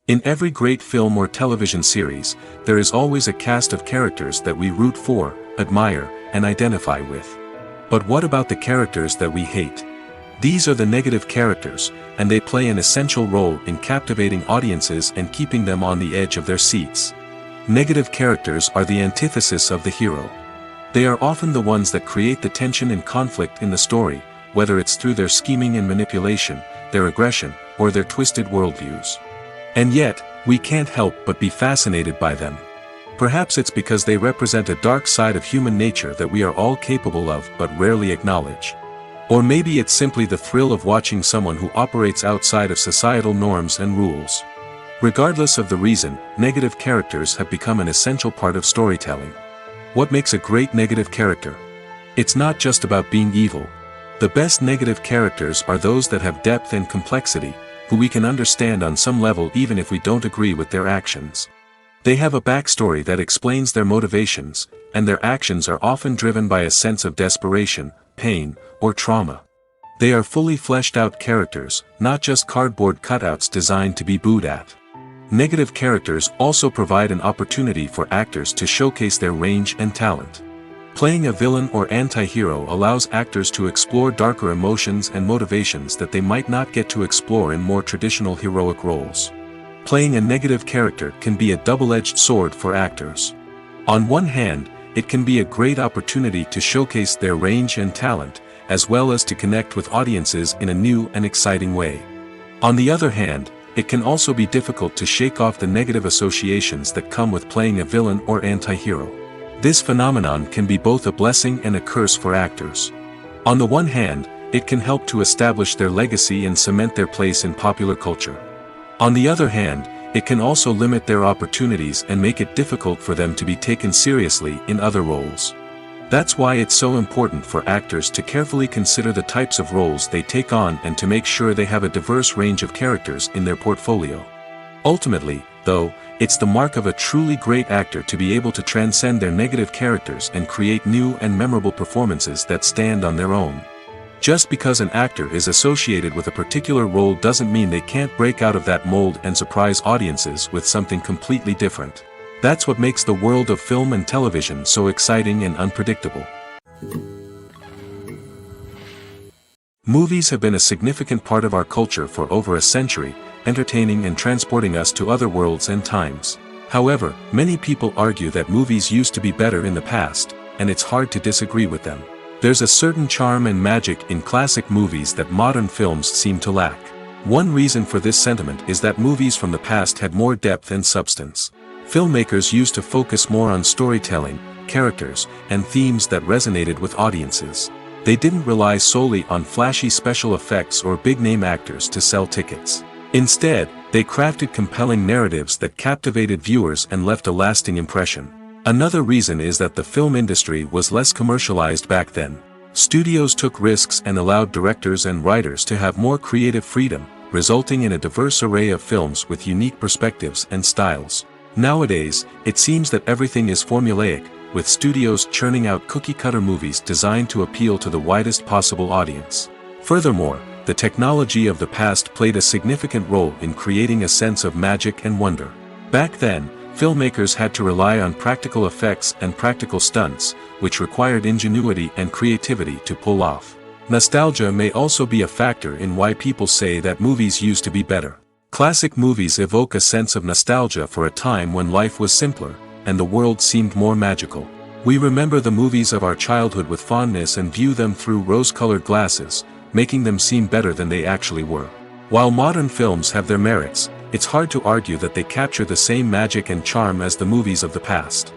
In every great film or television series, there is always a cast of characters that we root for, admire, and identify with. But what about the characters that we hate? These are the negative characters, and they play an essential role in captivating audiences and keeping them on the edge of their seats. Negative characters are the antithesis of the hero. They are often the ones that create the tension and conflict in the story, whether it's through their scheming and manipulation, their aggression, or their twisted worldviews. And yet, we can't help but be fascinated by them. Perhaps it's because they represent a dark side of human nature that we are all capable of but rarely acknowledge. Or maybe it's simply the thrill of watching someone who operates outside of societal norms and rules. Regardless of the reason, negative characters have become an essential part of storytelling. What makes a great negative character? It's not just about being evil. The best negative characters are those that have depth and complexity, who we can understand on some level even if we don't agree with their actions. They have a backstory that explains their motivations, and their actions are often driven by a sense of desperation, pain, or trauma. They are fully fleshed out characters, not just cardboard cutouts designed to be booed at. Negative characters also provide an opportunity for actors to showcase their range and talent. Playing a villain or anti-hero allows actors to explore darker emotions and motivations that they might not get to explore in more traditional heroic roles. Playing a negative character can be a double-edged sword for actors. On one hand, it can be a great opportunity to showcase their range and talent, as well as to connect with audiences in a new and exciting way. On the other hand, it can also be difficult to shake off the negative associations that come with playing a villain or anti-hero. This phenomenon can be both a blessing and a curse for actors. On the one hand, it can help to establish their legacy and cement their place in popular culture. On the other hand, it can also limit their opportunities and make it difficult for them to be taken seriously in other roles. That's why it's so important for actors to carefully consider the types of roles they take on and to make sure they have a diverse range of characters in their portfolio. Ultimately, though, it's the mark of a truly great actor to be able to transcend their negative characters and create new and memorable performances that stand on their own. Just because an actor is associated with a particular role doesn't mean they can't break out of that mold and surprise audiences with something completely different. That's what makes the world of film and television so exciting and unpredictable. Movies have been a significant part of our culture for over a century, entertaining and transporting us to other worlds and times. However, many people argue that movies used to be better in the past, and it's hard to disagree with them. There's a certain charm and magic in classic movies that modern films seem to lack. One reason for this sentiment is that movies from the past had more depth and substance. Filmmakers used to focus more on storytelling, characters, and themes that resonated with audiences. They didn't rely solely on flashy special effects or big-name actors to sell tickets. Instead, they crafted compelling narratives that captivated viewers and left a lasting impression. Another reason is that the film industry was less commercialized back then. Studios took risks and allowed directors and writers to have more creative freedom, resulting in a diverse array of films with unique perspectives and styles. Nowadays, it seems that everything is formulaic, with studios churning out cookie-cutter movies designed to appeal to the widest possible audience. Furthermore, the technology of the past played a significant role in creating a sense of magic and wonder. Back then, filmmakers had to rely on practical effects and practical stunts, which required ingenuity and creativity to pull off. Nostalgia may also be a factor in why people say that movies used to be better. Classic movies evoke a sense of nostalgia for a time when life was simpler, and the world seemed more magical. We remember the movies of our childhood with fondness and view them through rose-colored glasses, making them seem better than they actually were. While modern films have their merits, it's hard to argue that they capture the same magic and charm as the movies of the past.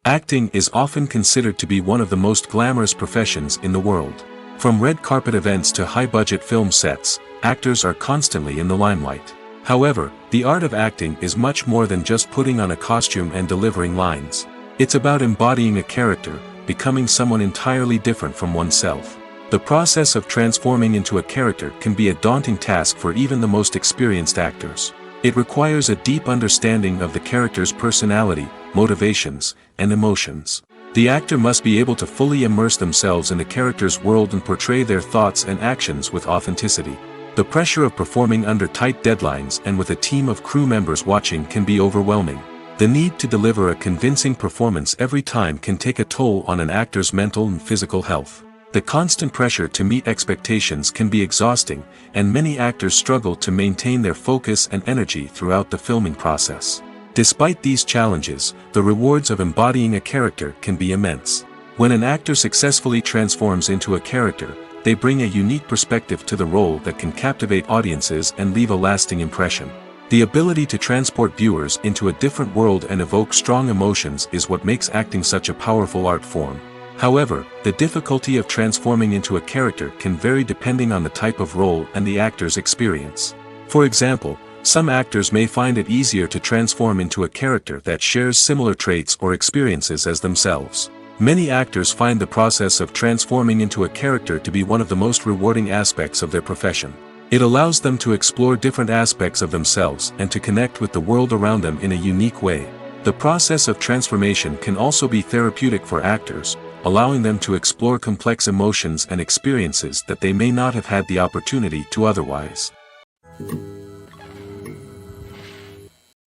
Acting is often considered to be one of the most glamorous professions in the world. From red carpet events to high-budget film sets, actors are constantly in the limelight. However, the art of acting is much more than just putting on a costume and delivering lines. It's about embodying a character, becoming someone entirely different from oneself. The process of transforming into a character can be a daunting task for even the most experienced actors. It requires a deep understanding of the character's personality, motivations, and emotions. The actor must be able to fully immerse themselves in the character's world and portray their thoughts and actions with authenticity. The pressure of performing under tight deadlines and with a team of crew members watching can be overwhelming. The need to deliver a convincing performance every time can take a toll on an actor's mental and physical health. The constant pressure to meet expectations can be exhausting, and many actors struggle to maintain their focus and energy throughout the filming process. Despite these challenges, the rewards of embodying a character can be immense. When an actor successfully transforms into a character, they bring a unique perspective to the role that can captivate audiences and leave a lasting impression. The ability to transport viewers into a different world and evoke strong emotions is what makes acting such a powerful art form. However, the difficulty of transforming into a character can vary depending on the type of role and the actor's experience. For example, some actors may find it easier to transform into a character that shares similar traits or experiences as themselves. Many actors find the process of transforming into a character to be one of the most rewarding aspects of their profession. It allows them to explore different aspects of themselves and to connect with the world around them in a unique way. The process of transformation can also be therapeutic for actors, allowing them to explore complex emotions and experiences that they may not have had the opportunity to otherwise.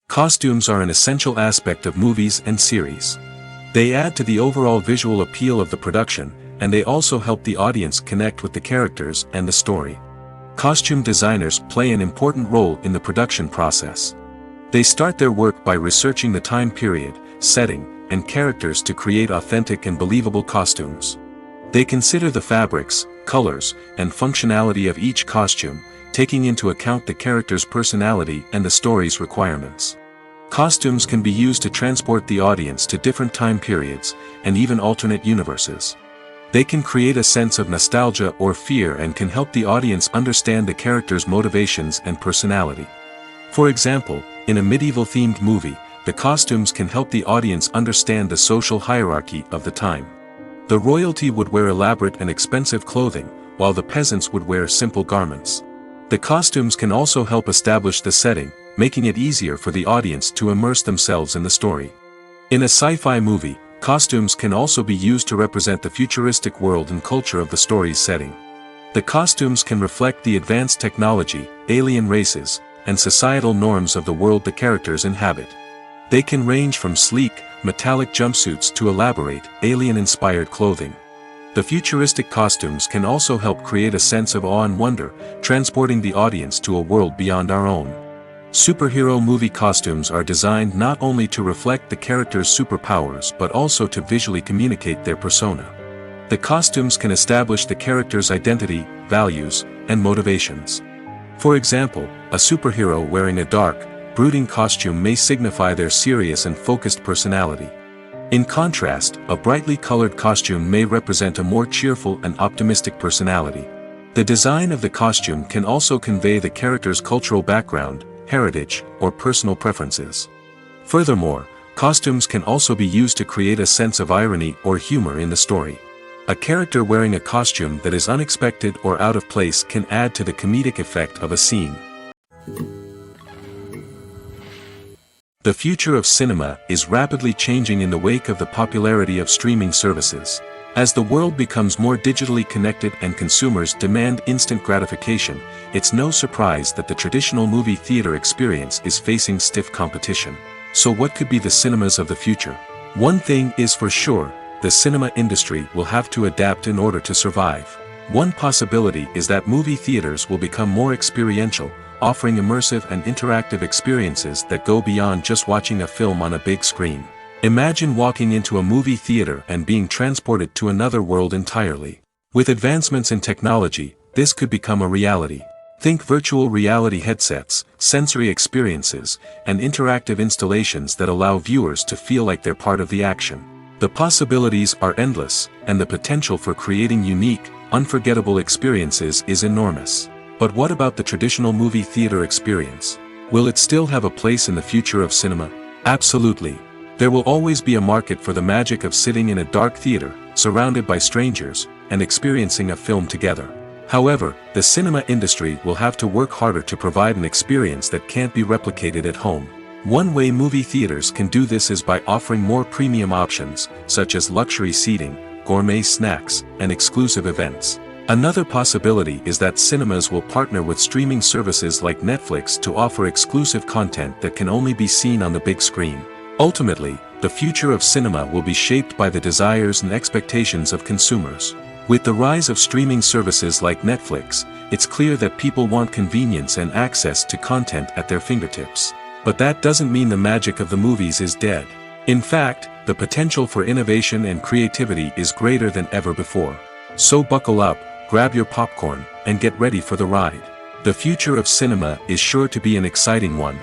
Costumes are an essential aspect of movies and series. They add to the overall visual appeal of the production, and they also help the audience connect with the characters and the story. Costume designers play an important role in the production process. They start their work by researching the time period, setting, and characters to create authentic and believable costumes. They consider the fabrics, colors, and functionality of each costume, taking into account the character's personality and the story's requirements. Costumes can be used to transport the audience to different time periods, and even alternate universes. They can create a sense of nostalgia or fear and can help the audience understand the character's motivations and personality. For example, in a medieval-themed movie, the costumes can help the audience understand the social hierarchy of the time. The royalty would wear elaborate and expensive clothing, while the peasants would wear simple garments. The costumes can also help establish the setting, making it easier for the audience to immerse themselves in the story. In a sci-fi movie, costumes can also be used to represent the futuristic world and culture of the story's setting. The costumes can reflect the advanced technology, alien races, and societal norms of the world the characters inhabit. They can range from sleek, metallic jumpsuits to elaborate, alien-inspired clothing. The futuristic costumes can also help create a sense of awe and wonder, transporting the audience to a world beyond our own. Superhero movie costumes are designed not only to reflect the character's superpowers but also to visually communicate their persona. The costumes can establish the character's identity, values, and motivations. For example, a superhero wearing a dark, brooding costume may signify their serious and focused personality. In contrast, a brightly colored costume may represent a more cheerful and optimistic personality. The design of the costume can also convey the character's cultural background, heritage, or personal preferences. Furthermore, costumes can also be used to create a sense of irony or humor in the story. A character wearing a costume that is unexpected or out of place can add to the comedic effect of a scene. The future of cinema is rapidly changing in the wake of the popularity of streaming services. As the world becomes more digitally connected and consumers demand instant gratification, it's no surprise that the traditional movie theater experience is facing stiff competition. So what could be the cinemas of the future? One thing is for sure, the cinema industry will have to adapt in order to survive. One possibility is that movie theaters will become more experiential, offering immersive and interactive experiences that go beyond just watching a film on a big screen. Imagine walking into a movie theater and being transported to another world entirely. With advancements in technology, this could become a reality. Think virtual reality headsets, sensory experiences, and interactive installations that allow viewers to feel like they're part of the action. The possibilities are endless, and the potential for creating unique, unforgettable experiences is enormous. But what about the traditional movie theater experience? Will it still have a place in the future of cinema? Absolutely. There will always be a market for the magic of sitting in a dark theater, surrounded by strangers, and experiencing a film together. However, the cinema industry will have to work harder to provide an experience that can't be replicated at home. One way movie theaters can do this is by offering more premium options, such as luxury seating, gourmet snacks, and exclusive events. Another possibility is that cinemas will partner with streaming services like Netflix to offer exclusive content that can only be seen on the big screen. Ultimately, the future of cinema will be shaped by the desires and expectations of consumers. With the rise of streaming services like Netflix, it's clear that people want convenience and access to content at their fingertips. But that doesn't mean the magic of the movies is dead. In fact, the potential for innovation and creativity is greater than ever before. So buckle up, grab your popcorn, and get ready for the ride. The future of cinema is sure to be an exciting one.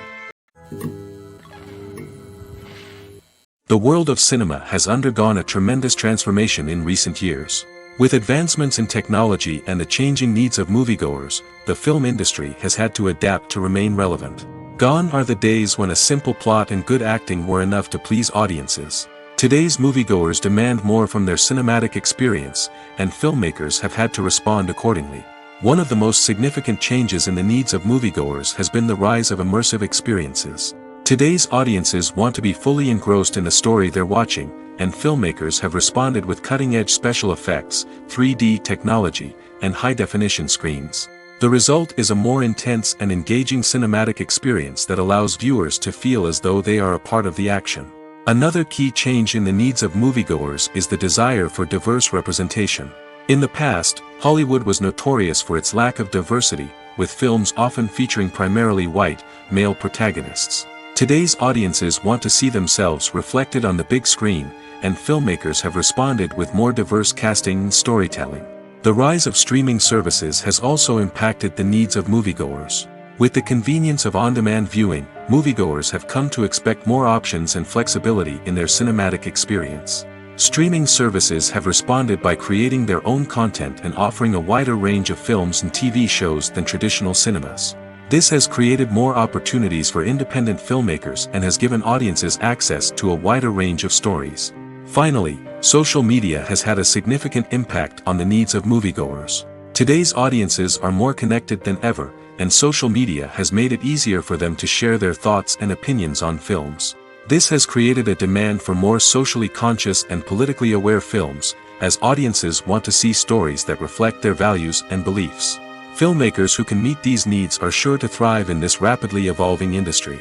The world of cinema has undergone a tremendous transformation in recent years. With advancements in technology and the changing needs of moviegoers, the film industry has had to adapt to remain relevant. Gone are the days when a simple plot and good acting were enough to please audiences. Today's moviegoers demand more from their cinematic experience, and filmmakers have had to respond accordingly. One of the most significant changes in the needs of moviegoers has been the rise of immersive experiences. Today's audiences want to be fully engrossed in the story they're watching, and filmmakers have responded with cutting-edge special effects, 3D technology, and high-definition screens. The result is a more intense and engaging cinematic experience that allows viewers to feel as though they are a part of the action. Another key change in the needs of moviegoers is the desire for diverse representation. In the past, Hollywood was notorious for its lack of diversity, with films often featuring primarily white, male protagonists. Today's audiences want to see themselves reflected on the big screen, and filmmakers have responded with more diverse casting and storytelling. The rise of streaming services has also impacted the needs of moviegoers. With the convenience of on-demand viewing, moviegoers have come to expect more options and flexibility in their cinematic experience. Streaming services have responded by creating their own content and offering a wider range of films and TV shows than traditional cinemas. This has created more opportunities for independent filmmakers and has given audiences access to a wider range of stories. Finally, social media has had a significant impact on the needs of moviegoers. Today's audiences are more connected than ever, and social media has made it easier for them to share their thoughts and opinions on films. This has created a demand for more socially conscious and politically aware films, as audiences want to see stories that reflect their values and beliefs. Filmmakers who can meet these needs are sure to thrive in this rapidly evolving industry.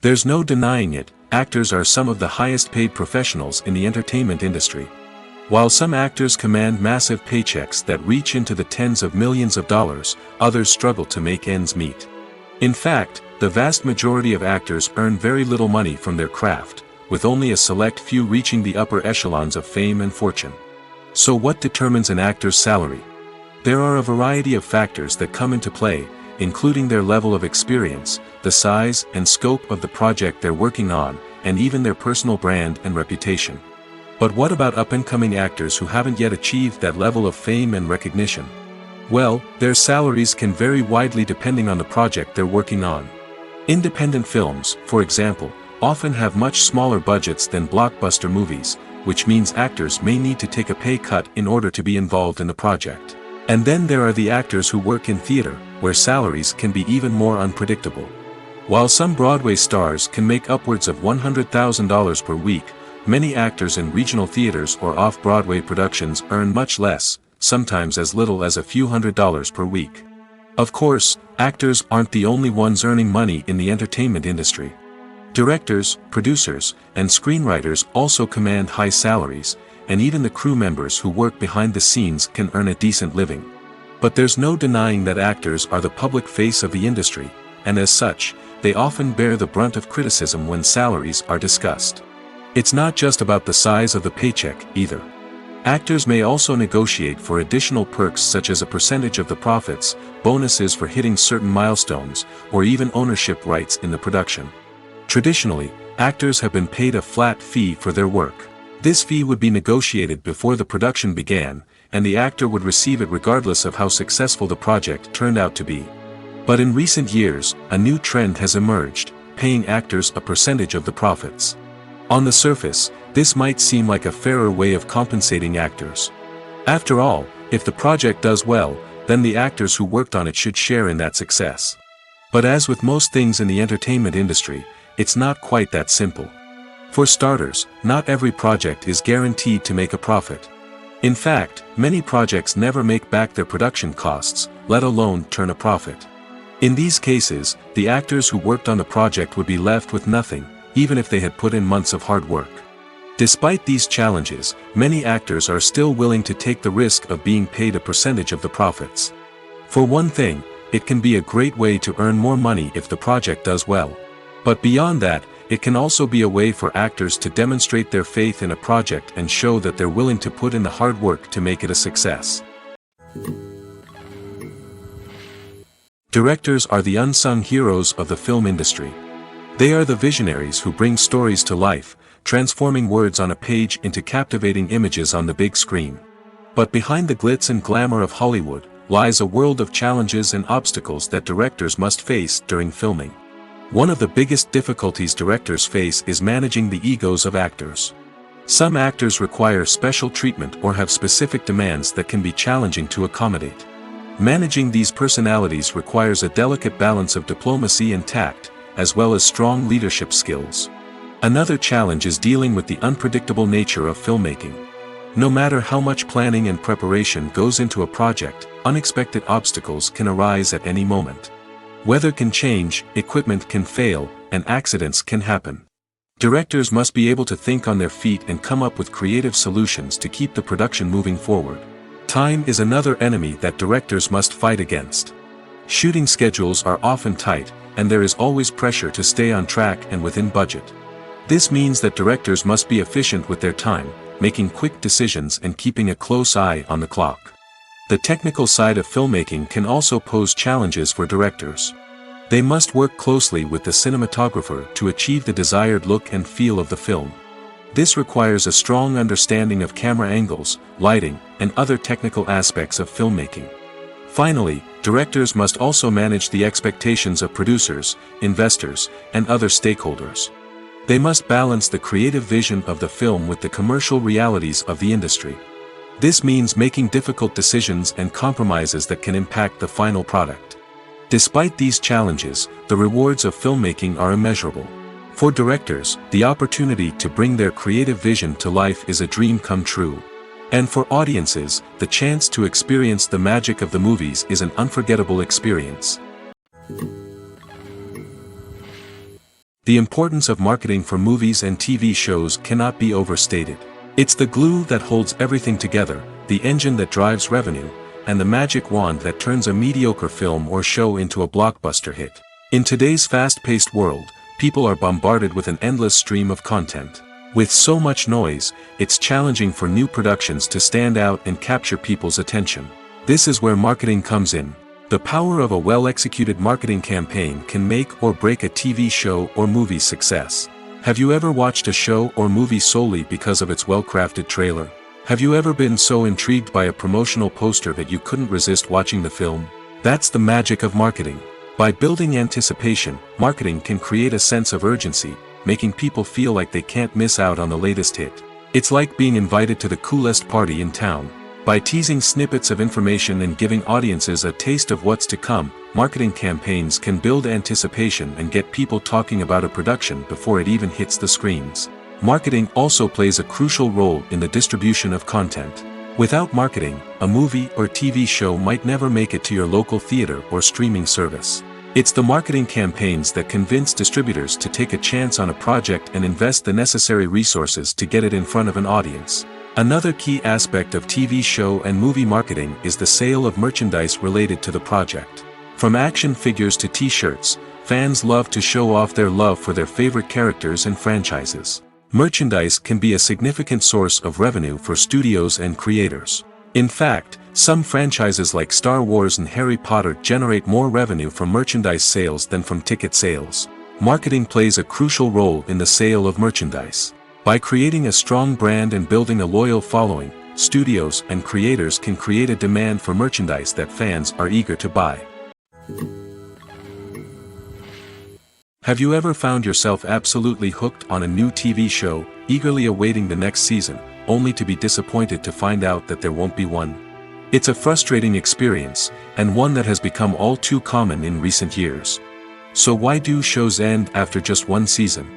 There's no denying it, actors are some of the highest paid professionals in the entertainment industry. While some actors command massive paychecks that reach into the tens of millions of dollars, others struggle to make ends meet. In fact, the vast majority of actors earn very little money from their craft, with only a select few reaching the upper echelons of fame and fortune. So what determines an actor's salary? There are a variety of factors that come into play, including their level of experience, the size and scope of the project they're working on, and even their personal brand and reputation. But what about up-and-coming actors who haven't yet achieved that level of fame and recognition? Well, their salaries can vary widely depending on the project they're working on. Independent films, for example, often have much smaller budgets than blockbuster movies, which means actors may need to take a pay cut in order to be involved in the project. And then there are the actors who work in theater, where salaries can be even more unpredictable. While some Broadway stars can make upwards of $100,000 per week, many actors in regional theaters or off-Broadway productions earn much less, sometimes as little as a few $100s per week. Of course, actors aren't the only ones earning money in the entertainment industry. Directors, producers, and screenwriters also command high salaries, and even the crew members who work behind the scenes can earn a decent living. But there's no denying that actors are the public face of the industry, and as such, they often bear the brunt of criticism when salaries are discussed. It's not just about the size of the paycheck, either. Actors may also negotiate for additional perks such as a percentage of the profits, bonuses for hitting certain milestones, or even ownership rights in the production. Traditionally, actors have been paid a flat fee for their work. This fee would be negotiated before the production began, and the actor would receive it regardless of how successful the project turned out to be. But in recent years, a new trend has emerged, paying actors a percentage of the profits. On the surface, this might seem like a fairer way of compensating actors. After all, if the project does well, then the actors who worked on it should share in that success. But as with most things in the entertainment industry, it's not quite that simple. For starters, not every project is guaranteed to make a profit. In fact, many projects never make back their production costs, let alone turn a profit. In these cases, the actors who worked on the project would be left with nothing, even if they had put in months of hard work. Despite these challenges, many actors are still willing to take the risk of being paid a percentage of the profits. For one thing, it can be a great way to earn more money if the project does well. But beyond that, it can also be a way for actors to demonstrate their faith in a project and show that they're willing to put in the hard work to make it a success. Directors are the unsung heroes of the film industry. They are the visionaries who bring stories to life, transforming words on a page into captivating images on the big screen. But behind the glitz and glamour of Hollywood, lies a world of challenges and obstacles that directors must face during filming. One of the biggest difficulties directors face is managing the egos of actors. Some actors require special treatment or have specific demands that can be challenging to accommodate. Managing these personalities requires a delicate balance of diplomacy and tact, as well as strong leadership skills. Another challenge is dealing with the unpredictable nature of filmmaking. No matter how much planning and preparation goes into a project, unexpected obstacles can arise at any moment. Weather can change, equipment can fail, and accidents can happen. Directors must be able to think on their feet and come up with creative solutions to keep the production moving forward. Time is another enemy that directors must fight against. Shooting schedules are often tight, and there is always pressure to stay on track and within budget. This means that directors must be efficient with their time, making quick decisions and keeping a close eye on the clock. The technical side of filmmaking can also pose challenges for directors. They must work closely with the cinematographer to achieve the desired look and feel of the film. This requires a strong understanding of camera angles, lighting, and other technical aspects of filmmaking. Finally, directors must also manage the expectations of producers, investors, and other stakeholders. They must balance the creative vision of the film with the commercial realities of the industry. This means making difficult decisions and compromises that can impact the final product. Despite these challenges, the rewards of filmmaking are immeasurable. For directors, the opportunity to bring their creative vision to life is a dream come true. And for audiences, the chance to experience the magic of the movies is an unforgettable experience. The importance of marketing for movies and TV shows cannot be overstated. It's the glue that holds everything together, the engine that drives revenue, and the magic wand that turns a mediocre film or show into a blockbuster hit. In today's fast-paced world, people are bombarded with an endless stream of content. With so much noise, it's challenging for new productions to stand out and capture people's attention. This is where marketing comes in. The power of a well-executed marketing campaign can make or break a TV show or movie's success. Have you ever watched a show or movie solely because of its well-crafted trailer? Have you ever been so intrigued by a promotional poster that you couldn't resist watching the film? That's the magic of marketing. By building anticipation, marketing can create a sense of urgency, making people feel like they can't miss out on the latest hit. It's like being invited to the coolest party in town. By teasing snippets of information and giving audiences a taste of what's to come, marketing campaigns can build anticipation and get people talking about a production before it even hits the screens. Marketing also plays a crucial role in the distribution of content. Without marketing, a movie or TV show might never make it to your local theater or streaming service. It's the marketing campaigns that convince distributors to take a chance on a project and invest the necessary resources to get it in front of an audience. Another key aspect of TV show and movie marketing is the sale of merchandise related to the project. From action figures to t-shirts, fans love to show off their love for their favorite characters and franchises. Merchandise can be a significant source of revenue for studios and creators. In fact, some franchises like Star Wars and Harry Potter generate more revenue from merchandise sales than from ticket sales. Marketing plays a crucial role in the sale of merchandise. By creating a strong brand and building a loyal following, studios and creators can create a demand for merchandise that fans are eager to buy. Have you ever found yourself absolutely hooked on a new TV show, eagerly awaiting the next season, only to be disappointed to find out that there won't be one? It's a frustrating experience, and one that has become all too common in recent years. So why do shows end after just one season?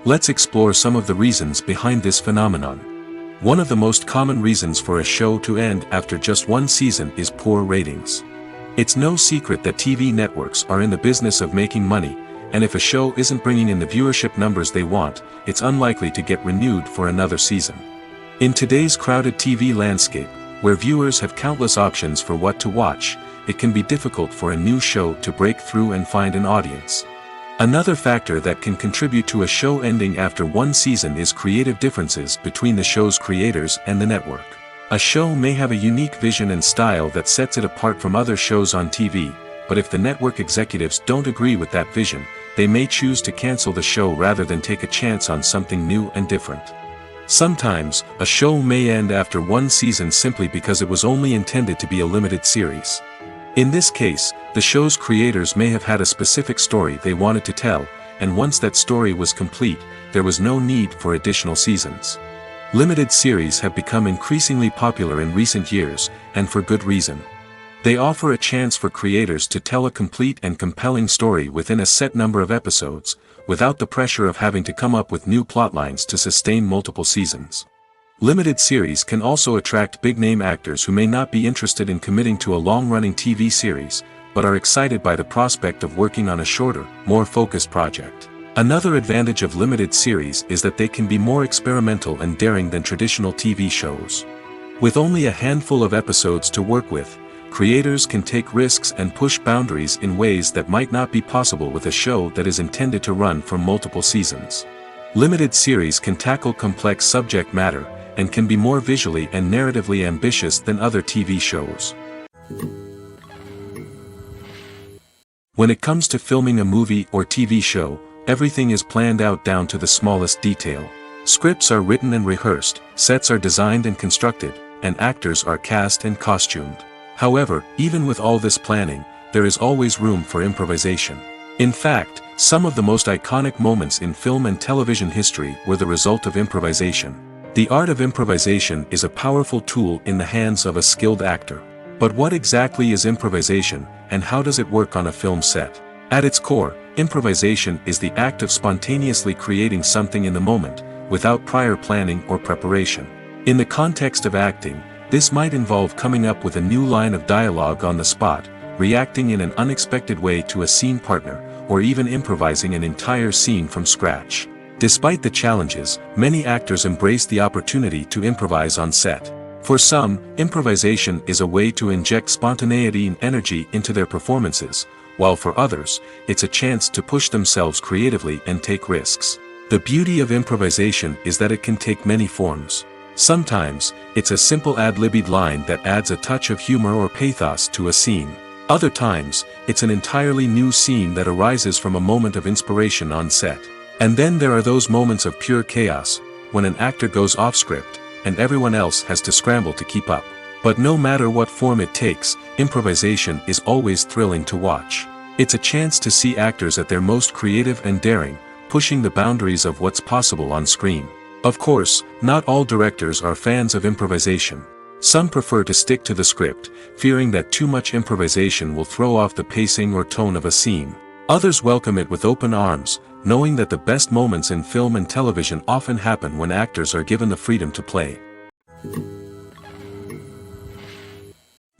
Let's explore some of the reasons behind this phenomenon. One of the most common reasons for a show to end after just one season is poor ratings. It's no secret that TV networks are in the business of making money, and if a show isn't bringing in the viewership numbers they want, it's unlikely to get renewed for another season. In today's crowded TV landscape, where viewers have countless options for what to watch, it can be difficult for a new show to break through and find an audience. Another factor that can contribute to a show ending after one season is creative differences between the show's creators and the network. A show may have a unique vision and style that sets it apart from other shows on TV, but if the network executives don't agree with that vision, they may choose to cancel the show rather than take a chance on something new and different. Sometimes, a show may end after one season simply because it was only intended to be a limited series. In this case, the show's creators may have had a specific story they wanted to tell, and once that story was complete, there was no need for additional seasons. Limited series have become increasingly popular in recent years, and for good reason. They offer a chance for creators to tell a complete and compelling story within a set number of episodes, without the pressure of having to come up with new plotlines to sustain multiple seasons. Limited series can also attract big-name actors who may not be interested in committing to a long-running TV series, but are excited by the prospect of working on a shorter, more focused project. Another advantage of limited series is that they can be more experimental and daring than traditional TV shows. With only a handful of episodes to work with, creators can take risks and push boundaries in ways that might not be possible with a show that is intended to run for multiple seasons. Limited series can tackle complex subject matter, and can be more visually and narratively ambitious than other TV shows. When it comes to filming a movie or TV show, everything is planned out down to the smallest detail. Scripts are written and rehearsed, sets are designed and constructed, and actors are cast and costumed. However, even with all this planning, there is always room for improvisation. In fact, some of the most iconic moments in film and television history were the result of improvisation. The art of improvisation is a powerful tool in the hands of a skilled actor. But what exactly is improvisation, and how does it work on a film set? At its core, improvisation is the act of spontaneously creating something in the moment, without prior planning or preparation. In the context of acting, this might involve coming up with a new line of dialogue on the spot, reacting in an unexpected way to a scene partner, or even improvising an entire scene from scratch. Despite the challenges, many actors embrace the opportunity to improvise on set. For some, improvisation is a way to inject spontaneity and energy into their performances, while for others, it's a chance to push themselves creatively and take risks. The beauty of improvisation is that it can take many forms. Sometimes, it's a simple ad-libbed line that adds a touch of humor or pathos to a scene. Other times, it's an entirely new scene that arises from a moment of inspiration on set. And then there are those moments of pure chaos, when an actor goes off script, and everyone else has to scramble to keep up. But no matter what form it takes, improvisation is always thrilling to watch. It's a chance to see actors at their most creative and daring, pushing the boundaries of what's possible on screen. Of course, not all directors are fans of improvisation. Some prefer to stick to the script, fearing that too much improvisation will throw off the pacing or tone of a scene. Others welcome it with open arms, knowing that the best moments in film and television often happen when actors are given the freedom to play.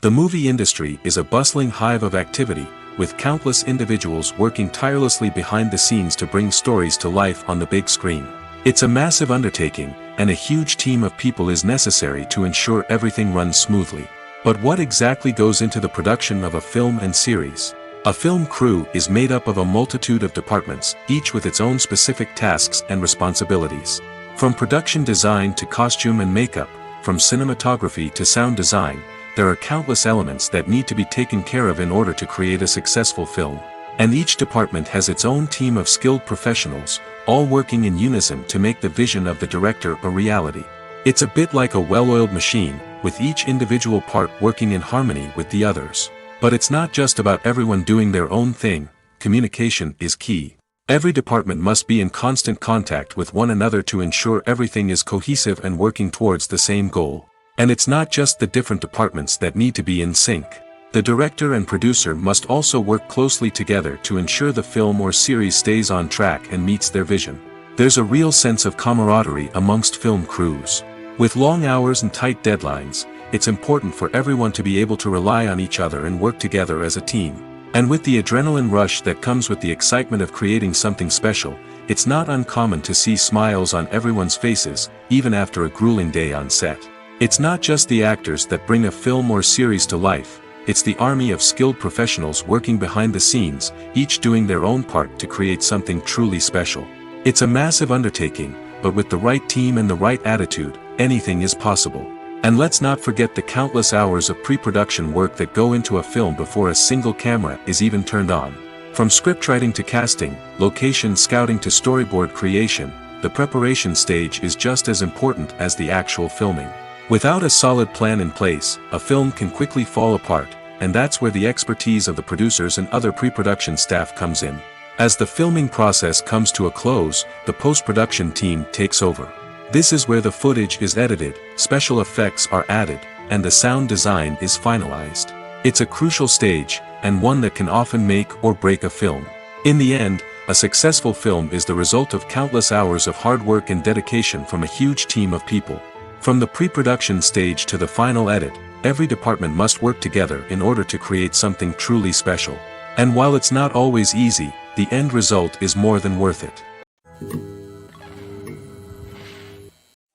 The movie industry is a bustling hive of activity, with countless individuals working tirelessly behind the scenes to bring stories to life on the big screen. It's a massive undertaking, and a huge team of people is necessary to ensure everything runs smoothly. But what exactly goes into the production of a film and series? A film crew is made up of a multitude of departments, each with its own specific tasks and responsibilities. From production design to costume and makeup, from cinematography to sound design, there are countless elements that need to be taken care of in order to create a successful film. And each department has its own team of skilled professionals, all working in unison to make the vision of the director a reality. It's a bit like a well-oiled machine, with each individual part working in harmony with the others. But it's not just about everyone doing their own thing. Communication is key. Every department must be in constant contact with one another to ensure everything is cohesive and working towards the same goal. And it's not just the different departments that need to be in sync. The director and producer must also work closely together to ensure the film or series stays on track and meets their vision. There's a real sense of camaraderie amongst film crews. With long hours and tight deadlines, it's important for everyone to be able to rely on each other and work together as a team. And with the adrenaline rush that comes with the excitement of creating something special, it's not uncommon to see smiles on everyone's faces, even after a grueling day on set. It's not just the actors that bring a film or series to life, it's the army of skilled professionals working behind the scenes, each doing their own part to create something truly special. It's a massive undertaking, but with the right team and the right attitude, anything is possible. And let's not forget the countless hours of pre-production work that go into a film before a single camera is even turned on. From scriptwriting to casting, location scouting to storyboard creation, the preparation stage is just as important as the actual filming. Without a solid plan in place, a film can quickly fall apart, and that's where the expertise of the producers and other pre-production staff comes in. As the filming process comes to a close, the post-production team takes over. This is where the footage is edited, special effects are added, and the sound design is finalized. It's a crucial stage, and one that can often make or break a film. In the end, a successful film is the result of countless hours of hard work and dedication from a huge team of people. From the pre-production stage to the final edit, every department must work together in order to create something truly special. And while it's not always easy, the end result is more than worth it.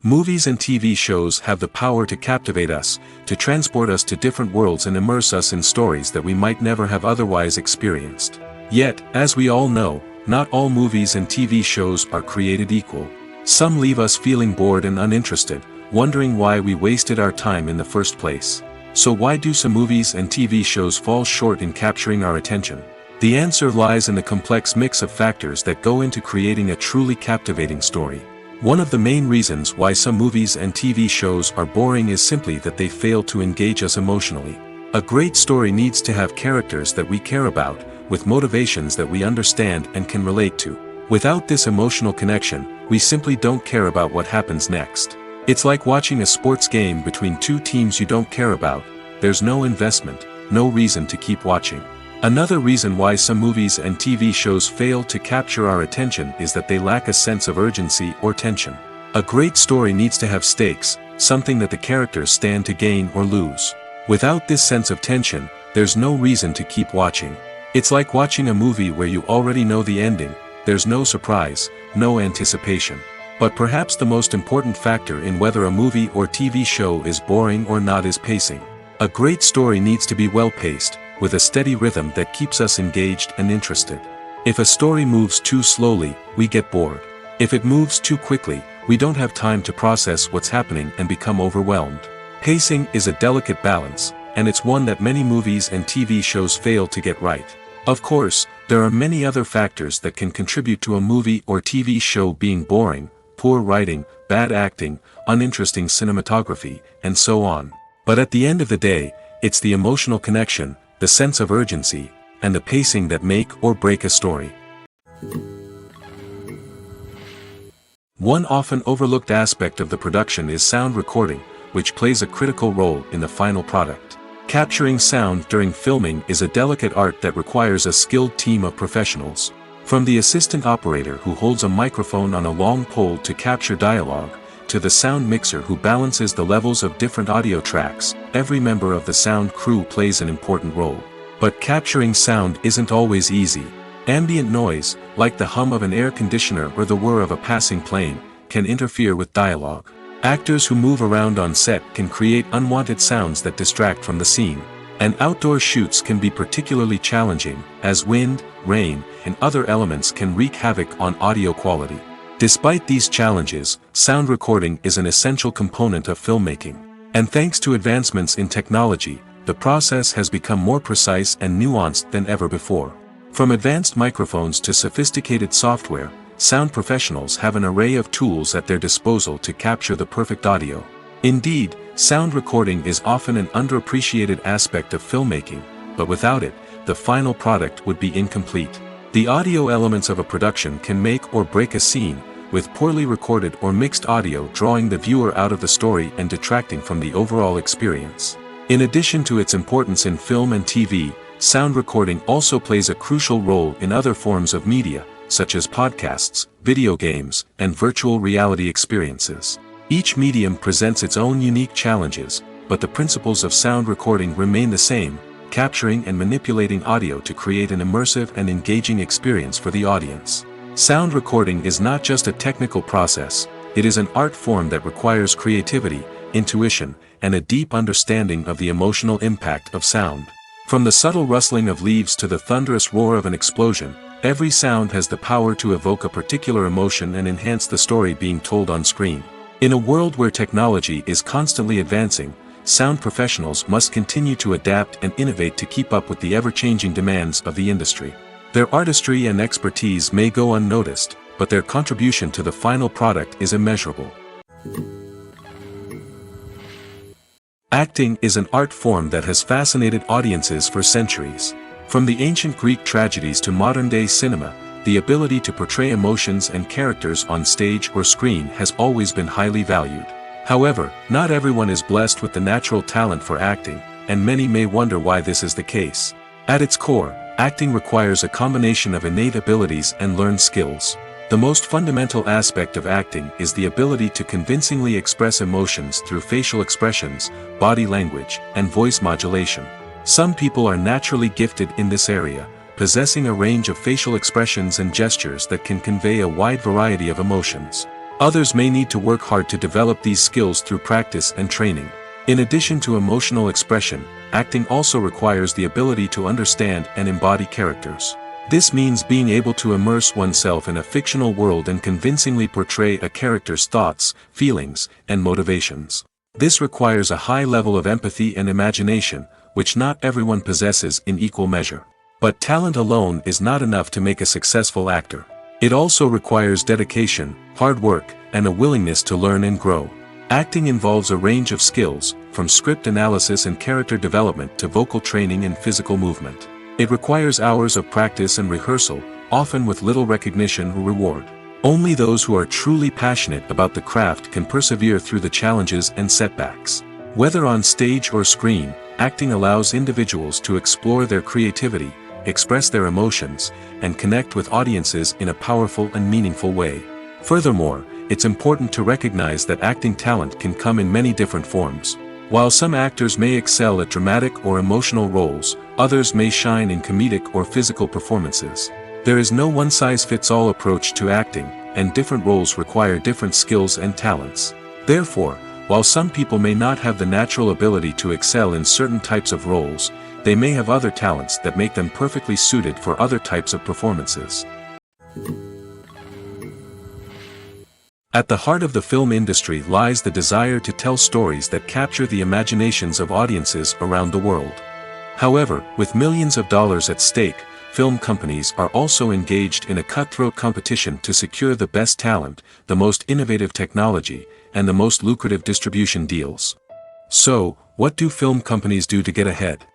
Movies and TV shows have the power to captivate us, to transport us to different worlds and immerse us in stories that we might never have otherwise experienced. Yet, as we all know, not all movies and TV shows are created equal. Some leave us feeling bored and uninterested, wondering why we wasted our time in the first place. So why do some movies and TV shows fall short in capturing our attention? The answer lies in the complex mix of factors that go into creating a truly captivating story. One of the main reasons why some movies and TV shows are boring is simply that they fail to engage us emotionally. A great story needs to have characters that we care about, with motivations that we understand and can relate to. Without this emotional connection, we simply don't care about what happens next. It's like watching a sports game between two teams you don't care about. There's no investment, no reason to keep watching. Another reason why some movies and TV shows fail to capture our attention is that they lack a sense of urgency or tension. A great story needs to have stakes, something that the characters stand to gain or lose. Without this sense of tension, there's no reason to keep watching. It's like watching a movie where you already know the ending, there's no surprise, no anticipation. But perhaps the most important factor in whether a movie or TV show is boring or not is pacing. A great story needs to be well-paced, with a steady rhythm that keeps us engaged and interested. If a story moves too slowly, we get bored. If it moves too quickly, we don't have time to process what's happening and become overwhelmed. Pacing is a delicate balance, and it's one that many movies and TV shows fail to get right. Of course, there are many other factors that can contribute to a movie or TV show being boring: poor writing, bad acting, uninteresting cinematography, and so on. But at the end of the day, it's the emotional connection, the sense of urgency, and the pacing that make or break a story. One often overlooked aspect of the production is sound recording, which plays a critical role in the final product. Capturing sound during filming is a delicate art that requires a skilled team of professionals. From the assistant operator who holds a microphone on a long pole to capture dialogue, to the sound mixer who balances the levels of different audio tracks, every member of the sound crew plays an important role. But capturing sound isn't always easy. Ambient noise, like the hum of an air conditioner or the whir of a passing plane, can interfere with dialogue. Actors who move around on set can create unwanted sounds that distract from the scene. And outdoor shoots can be particularly challenging, as wind, rain, and other elements can wreak havoc on audio quality. Despite these challenges, sound recording is an essential component of filmmaking. And thanks to advancements in technology, the process has become more precise and nuanced than ever before. From advanced microphones to sophisticated software, sound professionals have an array of tools at their disposal to capture the perfect audio. Indeed, sound recording is often an underappreciated aspect of filmmaking, but without it, the final product would be incomplete. The audio elements of a production can make or break a scene, with poorly recorded or mixed audio drawing the viewer out of the story and detracting from the overall experience. In addition to its importance in film and TV, sound recording also plays a crucial role in other forms of media, such as podcasts, video games, and virtual reality experiences. Each medium presents its own unique challenges, but the principles of sound recording remain the same, capturing and manipulating audio to create an immersive and engaging experience for the audience. Sound recording is not just a technical process, it is an art form that requires creativity, intuition, and a deep understanding of the emotional impact of sound. From the subtle rustling of leaves to the thunderous roar of an explosion, every sound has the power to evoke a particular emotion and enhance the story being told on screen. In a world where technology is constantly advancing, sound professionals must continue to adapt and innovate to keep up with the ever-changing demands of the industry. Their artistry and expertise may go unnoticed, but their contribution to the final product is immeasurable. Acting is an art form that has fascinated audiences for centuries. From the ancient Greek tragedies to modern-day cinema, the ability to portray emotions and characters on stage or screen has always been highly valued. However, not everyone is blessed with the natural talent for acting, and many may wonder why this is the case. At its core, acting requires a combination of innate abilities and learned skills. The most fundamental aspect of acting is the ability to convincingly express emotions through facial expressions, body language, and voice modulation. Some people are naturally gifted in this area, possessing a range of facial expressions and gestures that can convey a wide variety of emotions. Others may need to work hard to develop these skills through practice and training. In addition to emotional expression, acting also requires the ability to understand and embody characters. This means being able to immerse oneself in a fictional world and convincingly portray a character's thoughts, feelings, and motivations. This requires a high level of empathy and imagination, which not everyone possesses in equal measure. But talent alone is not enough to make a successful actor. It also requires dedication, hard work, and a willingness to learn and grow. Acting involves a range of skills, from script analysis and character development to vocal training and physical movement. It requires hours of practice and rehearsal, often with little recognition or reward. Only those who are truly passionate about the craft can persevere through the challenges and setbacks. Whether on stage or screen, acting allows individuals to explore their creativity, express their emotions, and connect with audiences in a powerful and meaningful way. Furthermore, it's important to recognize that acting talent can come in many different forms. While some actors may excel at dramatic or emotional roles, others may shine in comedic or physical performances. There is no one-size-fits-all approach to acting, and different roles require different skills and talents. Therefore, while some people may not have the natural ability to excel in certain types of roles, they may have other talents that make them perfectly suited for other types of performances. At the heart of the film industry lies the desire to tell stories that capture the imaginations of audiences around the world. However, with millions of dollars at stake, film companies are also engaged in a cutthroat competition to secure the best talent, the most innovative technology, and the most lucrative distribution deals. So, what do film companies do to get ahead?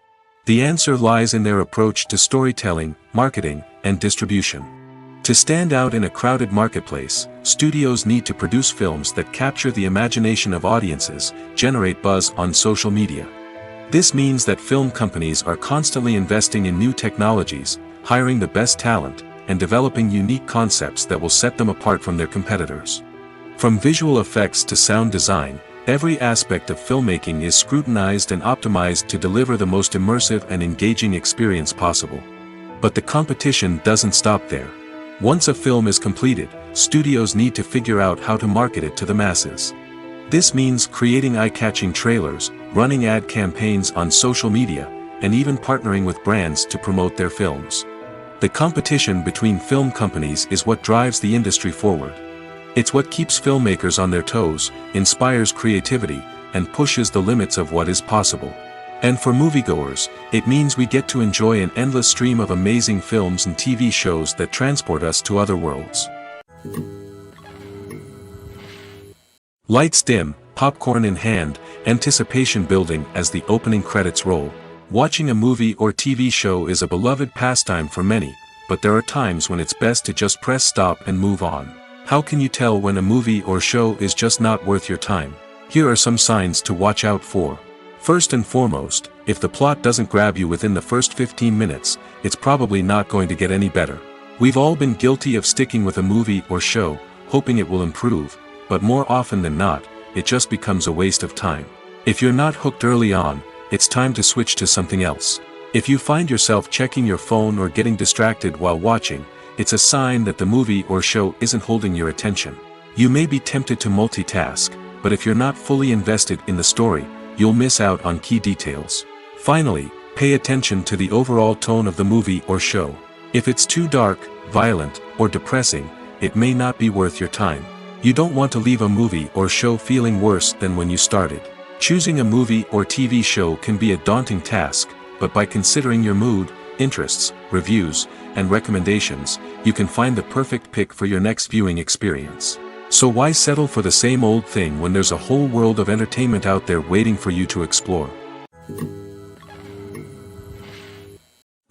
The answer lies in their approach to storytelling, marketing, and distribution. To stand out in a crowded marketplace, studios need to produce films that capture the imagination of audiences, generate buzz on social media. This means that film companies are constantly investing in new technologies, hiring the best talent, and developing unique concepts that will set them apart from their competitors. From visual effects to sound design, every aspect of filmmaking is scrutinized and optimized to deliver the most immersive and engaging experience possible. But the competition doesn't stop there. Once a film is completed, studios need to figure out how to market it to the masses. This means creating eye-catching trailers, running ad campaigns on social media, and even partnering with brands to promote their films. The competition between film companies is what drives the industry forward. It's what keeps filmmakers on their toes, inspires creativity, and pushes the limits of what is possible. And for moviegoers, it means we get to enjoy an endless stream of amazing films and TV shows that transport us to other worlds. Lights dim, popcorn in hand, anticipation building as the opening credits roll. Watching a movie or TV show is a beloved pastime for many, but there are times when it's best to just press stop and move on. How can you tell when a movie or show is just not worth your time? Here are some signs to watch out for. First and foremost, if the plot doesn't grab you within the first 15 minutes, it's probably not going to get any better. We've all been guilty of sticking with a movie or show, hoping it will improve, but more often than not, it just becomes a waste of time. If you're not hooked early on, it's time to switch to something else. If you find yourself checking your phone or getting distracted while watching, it's a sign that the movie or show isn't holding your attention. You may be tempted to multitask, but if you're not fully invested in the story, you'll miss out on key details. Finally, pay attention to the overall tone of the movie or show. If it's too dark, violent, or depressing, it may not be worth your time. You don't want to leave a movie or show feeling worse than when you started. Choosing a movie or TV show can be a daunting task, but by considering your mood, interests, reviews, and recommendations, you can find the perfect pick for your next viewing experience. So why settle for the same old thing when there's a whole world of entertainment out there waiting for you to explore?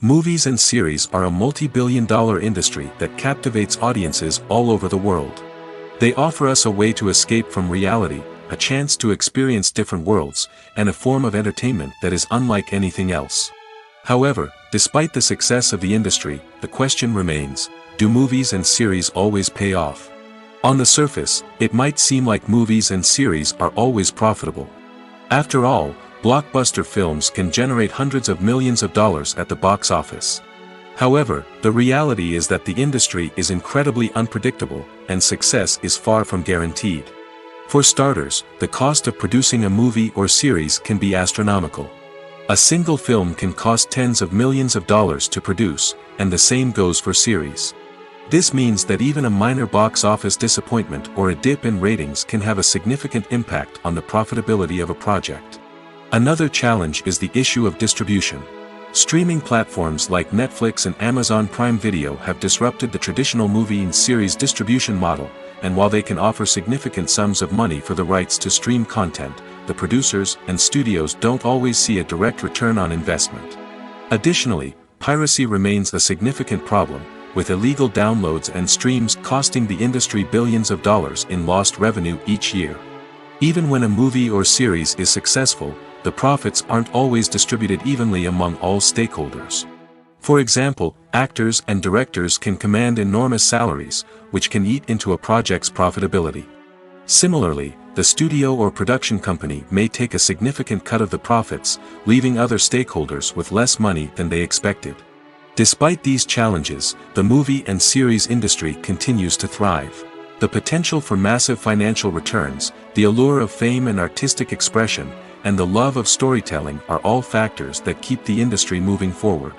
Movies and series are a multi-billion-dollar industry that captivates audiences all over the world. They offer us a way to escape from reality, a chance to experience different worlds, and a form of entertainment that is unlike anything else. However, despite the success of the industry, the question remains, do movies and series always pay off? On the surface, it might seem like movies and series are always profitable. After all, blockbuster films can generate hundreds of millions of dollars at the box office. However, the reality is that the industry is incredibly unpredictable, and success is far from guaranteed. For starters, the cost of producing a movie or series can be astronomical. A single film can cost tens of millions of dollars to produce, and the same goes for series. This means that even a minor box office disappointment or a dip in ratings can have a significant impact on the profitability of a project. Another challenge is the issue of distribution. Streaming platforms like Netflix and Amazon Prime Video have disrupted the traditional movie and series distribution model, and while they can offer significant sums of money for the rights to stream content, the producers and studios don't always see a direct return on investment. Additionally, piracy remains a significant problem, with illegal downloads and streams costing the industry billions of dollars in lost revenue each year. Even when a movie or series is successful, the profits aren't always distributed evenly among all stakeholders. For example, actors and directors can command enormous salaries, which can eat into a project's profitability. Similarly, the studio or production company may take a significant cut of the profits, leaving other stakeholders with less money than they expected. Despite these challenges, the movie and series industry continues to thrive. The potential for massive financial returns, the allure of fame and artistic expression, and the love of storytelling are all factors that keep the industry moving forward.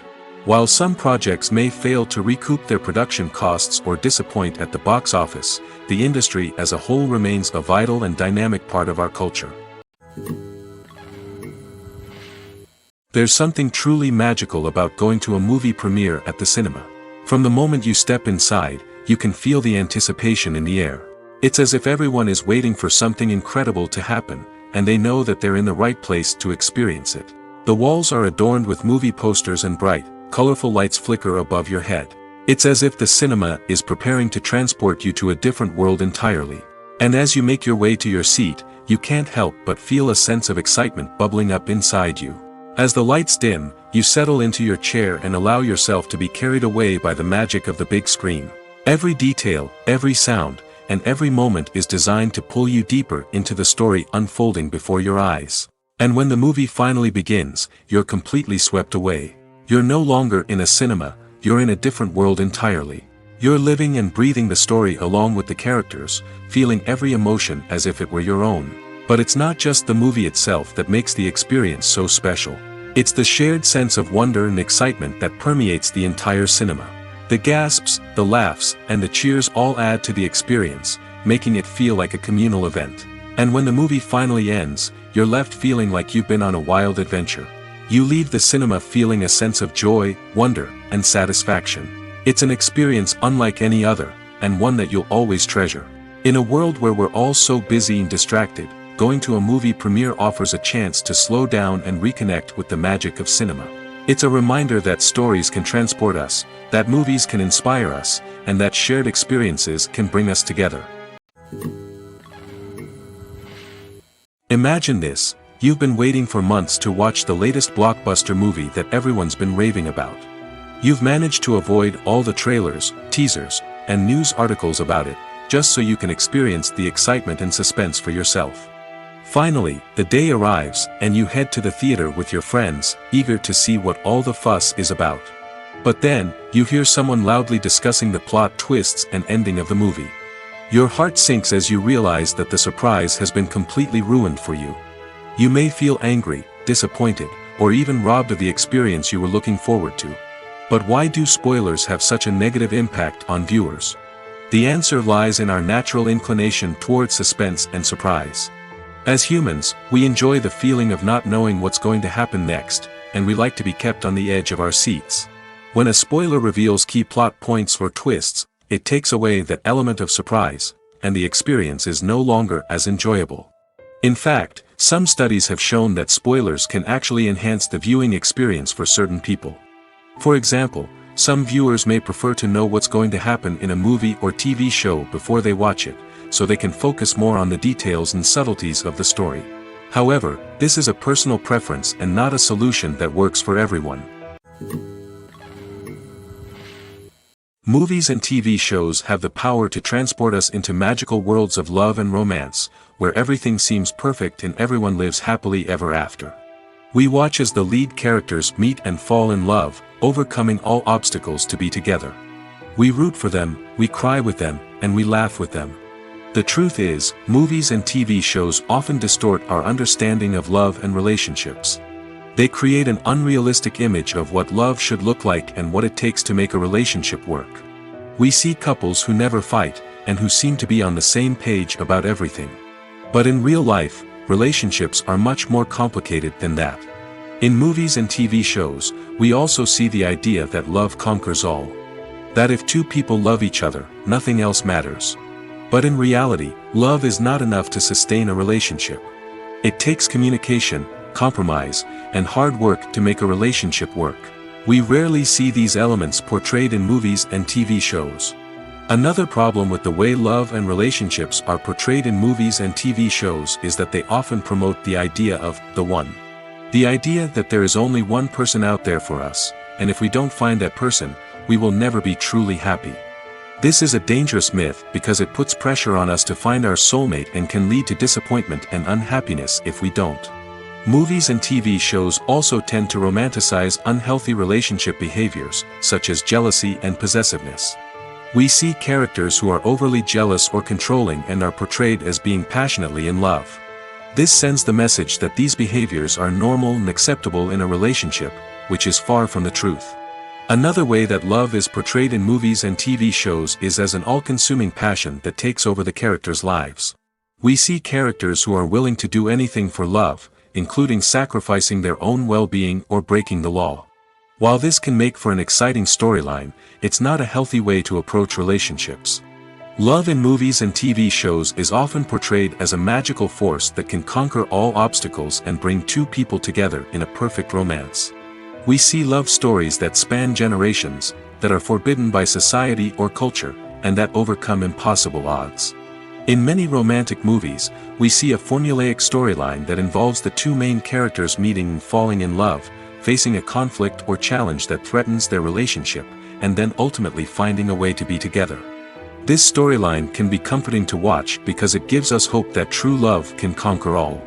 While some projects may fail to recoup their production costs or disappoint at the box office, the industry as a whole remains a vital and dynamic part of our culture. There's something truly magical about going to a movie premiere at the cinema. From the moment you step inside, you can feel the anticipation in the air. It's as if everyone is waiting for something incredible to happen, and they know that they're in the right place to experience it. The walls are adorned with movie posters and bright, colorful lights flicker above your head. It's as if the cinema is preparing to transport you to a different world entirely. And as you make your way to your seat, you can't help but feel a sense of excitement bubbling up inside you. As the lights dim, you settle into your chair and allow yourself to be carried away by the magic of the big screen. Every detail, every sound, and every moment is designed to pull you deeper into the story unfolding before your eyes. And when the movie finally begins, you're completely swept away. You're no longer in a cinema, you're in a different world entirely. You're living and breathing the story along with the characters, feeling every emotion as if it were your own. But it's not just the movie itself that makes the experience so special. It's the shared sense of wonder and excitement that permeates the entire cinema. The gasps, the laughs, and the cheers all add to the experience, making it feel like a communal event. And when the movie finally ends, you're left feeling like you've been on a wild adventure. You leave the cinema feeling a sense of joy, wonder, and satisfaction. It's an experience unlike any other, and one that you'll always treasure. In a world where we're all so busy and distracted, going to a movie premiere offers a chance to slow down and reconnect with the magic of cinema. It's a reminder that stories can transport us, that movies can inspire us, and that shared experiences can bring us together. Imagine this: you've been waiting for months to watch the latest blockbuster movie that everyone's been raving about. You've managed to avoid all the trailers, teasers, and news articles about it, just so you can experience the excitement and suspense for yourself. Finally, the day arrives, and you head to the theater with your friends, eager to see what all the fuss is about. But then, you hear someone loudly discussing the plot twists and ending of the movie. Your heart sinks as you realize that the surprise has been completely ruined for you. You may feel angry, disappointed, or even robbed of the experience you were looking forward to. But why do spoilers have such a negative impact on viewers? The answer lies in our natural inclination towards suspense and surprise. As humans, we enjoy the feeling of not knowing what's going to happen next, and we like to be kept on the edge of our seats. When a spoiler reveals key plot points or twists, it takes away that element of surprise, and the experience is no longer as enjoyable. In fact, some studies have shown that spoilers can actually enhance the viewing experience for certain people. For example, some viewers may prefer to know what's going to happen in a movie or TV show before they watch it, so they can focus more on the details and subtleties of the story. However, this is a personal preference and not a solution that works for everyone. Movies and TV shows have the power to transport us into magical worlds of love and romance, where everything seems perfect and everyone lives happily ever after. We watch as the lead characters meet and fall in love, overcoming all obstacles to be together. We root for them, we cry with them, and we laugh with them. The truth is, movies and TV shows often distort our understanding of love and relationships. They create an unrealistic image of what love should look like and what it takes to make a relationship work. We see couples who never fight, and who seem to be on the same page about everything. But in real life, relationships are much more complicated than that. In movies and TV shows, we also see the idea that love conquers all. That if two people love each other, nothing else matters. But in reality, love is not enough to sustain a relationship. It takes communication, compromise, and hard work to make a relationship work. We rarely see these elements portrayed in movies and TV shows. Another problem with the way love and relationships are portrayed in movies and TV shows is that they often promote the idea of the one. The idea that there is only one person out there for us, and if we don't find that person, we will never be truly happy. This is a dangerous myth because it puts pressure on us to find our soulmate and can lead to disappointment and unhappiness if we don't. Movies and TV shows also tend to romanticize unhealthy relationship behaviors, such as jealousy and possessiveness. We see characters who are overly jealous or controlling and are portrayed as being passionately in love. This sends the message that these behaviors are normal and acceptable in a relationship, which is far from the truth. Another way that love is portrayed in movies and TV shows is as an all-consuming passion that takes over the characters' lives. We see characters who are willing to do anything for love, including sacrificing their own well-being or breaking the law. While this can make for an exciting storyline, it's not a healthy way to approach relationships. Love in movies and TV shows is often portrayed as a magical force that can conquer all obstacles and bring two people together in a perfect romance. We see love stories that span generations, that are forbidden by society or culture, and that overcome impossible odds. In many romantic movies, we see a formulaic storyline that involves the two main characters meeting and falling in love, facing a conflict or challenge that threatens their relationship, and then ultimately finding a way to be together. This storyline can be comforting to watch because it gives us hope that true love can conquer all.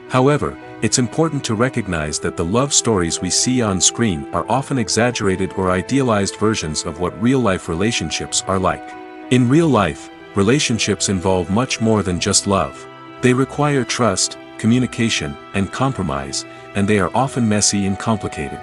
However, it's important to recognize that the love stories we see on screen are often exaggerated or idealized versions of what real-life relationships are like. In real life, relationships involve much more than just love. They require trust, communication, and compromise, and they are often messy and complicated.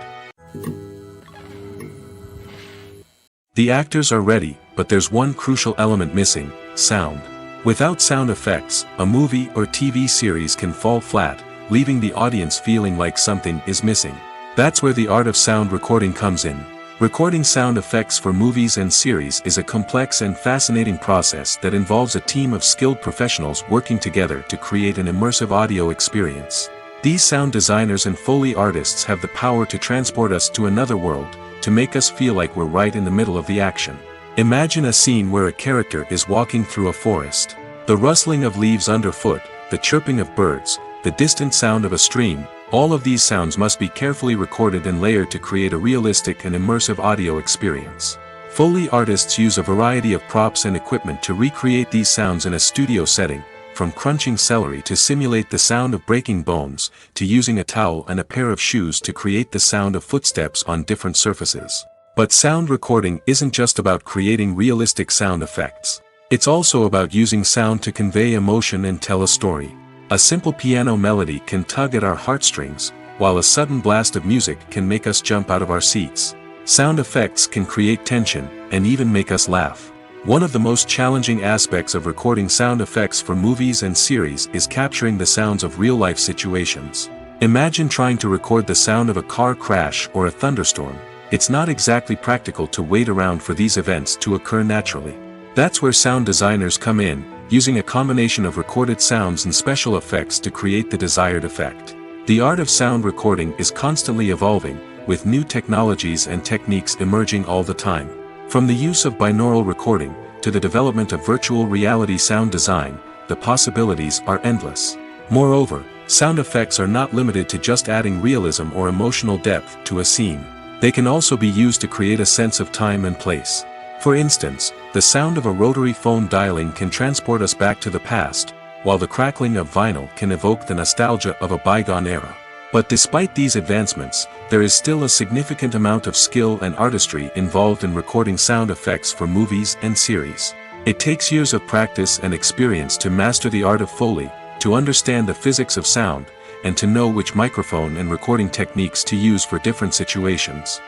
The actors are ready, but there's one crucial element missing: sound. Without sound effects, a movie or TV series can fall flat, leaving the audience feeling like something is missing. That's where the art of sound recording comes in. Recording sound effects for movies and series is a complex and fascinating process that involves a team of skilled professionals working together to create an immersive audio experience. These sound designers and Foley artists have the power to transport us to another world, to make us feel like we're right in the middle of the action. Imagine a scene where a character is walking through a forest. The rustling of leaves underfoot, the chirping of birds, the distant sound of a stream, all of these sounds must be carefully recorded and layered to create a realistic and immersive audio experience. Foley artists use a variety of props and equipment to recreate these sounds in a studio setting, from crunching celery to simulate the sound of breaking bones, to using a towel and a pair of shoes to create the sound of footsteps on different surfaces. But sound recording isn't just about creating realistic sound effects. It's also about using sound to convey emotion and tell a story. A simple piano melody can tug at our heartstrings, while a sudden blast of music can make us jump out of our seats. Sound effects can create tension, and even make us laugh. One of the most challenging aspects of recording sound effects for movies and series is capturing the sounds of real-life situations. Imagine trying to record the sound of a car crash or a thunderstorm. It's not exactly practical to wait around for these events to occur naturally. That's where sound designers come in, using a combination of recorded sounds and special effects to create the desired effect. The art of sound recording is constantly evolving, with new technologies and techniques emerging all the time. From the use of binaural recording, to the development of virtual reality sound design, the possibilities are endless. Moreover, sound effects are not limited to just adding realism or emotional depth to a scene. They can also be used to create a sense of time and place. For instance, the sound of a rotary phone dialing can transport us back to the past, while the crackling of vinyl can evoke the nostalgia of a bygone era. But despite these advancements, there is still a significant amount of skill and artistry involved in recording sound effects for movies and series. It takes years of practice and experience to master the art of Foley, to understand the physics of sound, and to know which microphone and recording techniques to use for different situations.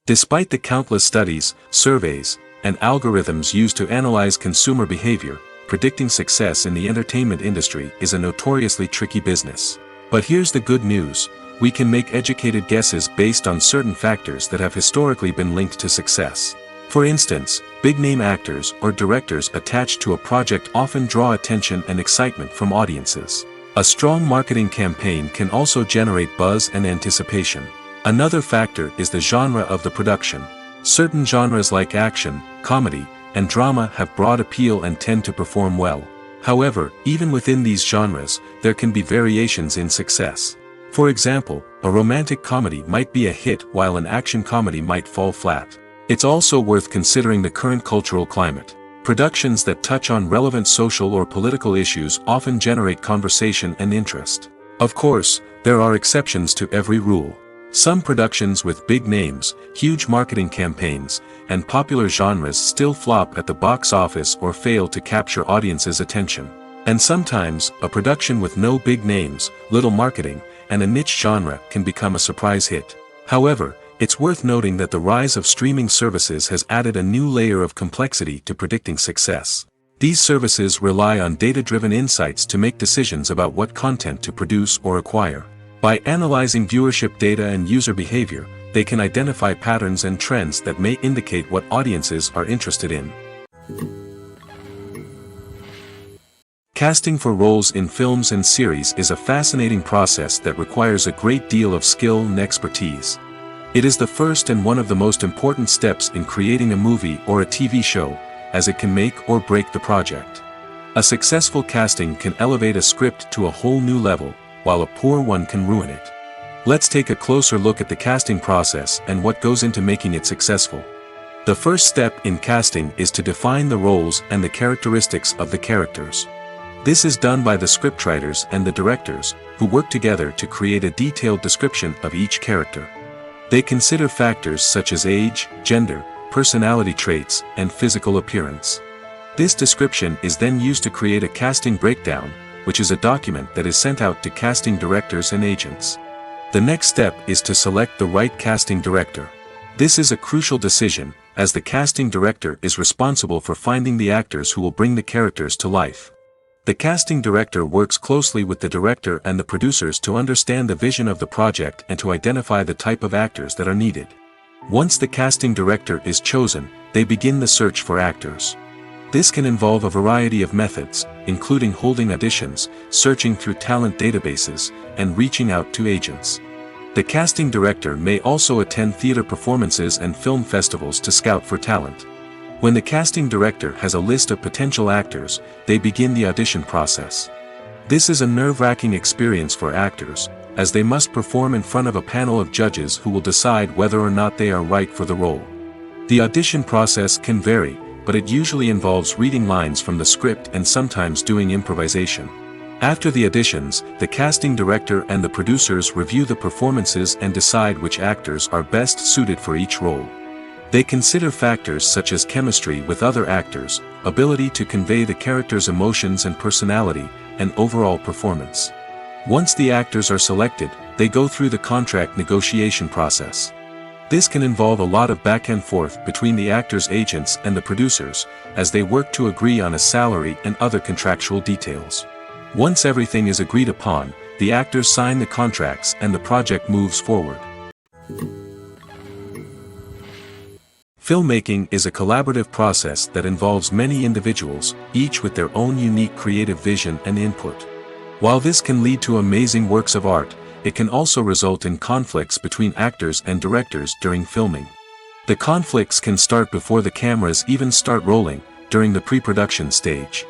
Despite the countless studies, surveys, and algorithms used to analyze consumer behavior, predicting success in the entertainment industry is a notoriously tricky business. But here's the good news: we can make educated guesses based on certain factors that have historically been linked to success. For instance, big-name actors or directors attached to a project often draw attention and excitement from audiences. A strong marketing campaign can also generate buzz and anticipation. Another factor is the genre of the production. Certain genres like action, comedy, and drama have broad appeal and tend to perform well. However, even within these genres, there can be variations in success. For example, a romantic comedy might be a hit while an action comedy might fall flat. It's also worth considering the current cultural climate. Productions that touch on relevant social or political issues often generate conversation and interest. Of course, there are exceptions to every rule. Some productions with big names, huge marketing campaigns, and popular genres still flop at the box office or fail to capture audiences' attention. And sometimes, a production with no big names, little marketing, and a niche genre can become a surprise hit. However, it's worth noting that the rise of streaming services has added a new layer of complexity to predicting success. These services rely on data-driven insights to make decisions about what content to produce or acquire. By analyzing viewership data and user behavior, they can identify patterns and trends that may indicate what audiences are interested in. Casting for roles in films and series is a fascinating process that requires a great deal of skill and expertise. It is the first and one of the most important steps in creating a movie or a TV show, as it can make or break the project. A successful casting can elevate a script to a whole new level, while a poor one can ruin it. Let's take a closer look at the casting process and what goes into making it successful. The first step in casting is to define the roles and the characteristics of the characters. This is done by the scriptwriters and the directors, who work together to create a detailed description of each character. They consider factors such as age, gender, personality traits, and physical appearance. This description is then used to create a casting breakdown, which is a document that is sent out to casting directors and agents. The next step is to select the right casting director. This is a crucial decision, as the casting director is responsible for finding the actors who will bring the characters to life. The casting director works closely with the director and the producers to understand the vision of the project and to identify the type of actors that are needed. Once the casting director is chosen, they begin the search for actors. This can involve a variety of methods, including holding auditions, searching through talent databases, and reaching out to agents. The casting director may also attend theater performances and film festivals to scout for talent. When the casting director has a list of potential actors, they begin the audition process. This is a nerve-wracking experience for actors, as they must perform in front of a panel of judges who will decide whether or not they are right for the role. The audition process can vary, but it usually involves reading lines from the script and sometimes doing improvisation. After the auditions, the casting director and the producers review the performances and decide which actors are best suited for each role. They consider factors such as chemistry with other actors, ability to convey the character's emotions and personality, and overall performance. Once the actors are selected, they go through the contract negotiation process. This can involve a lot of back and forth between the actors' agents and the producers, as they work to agree on a salary and other contractual details. Once everything is agreed upon, the actors sign the contracts and the project moves forward. Filmmaking is a collaborative process that involves many individuals, each with their own unique creative vision and input. While this can lead to amazing works of art, it can also result in conflicts between actors and directors during filming. The conflicts can start before the cameras even start rolling, during the pre-production stage.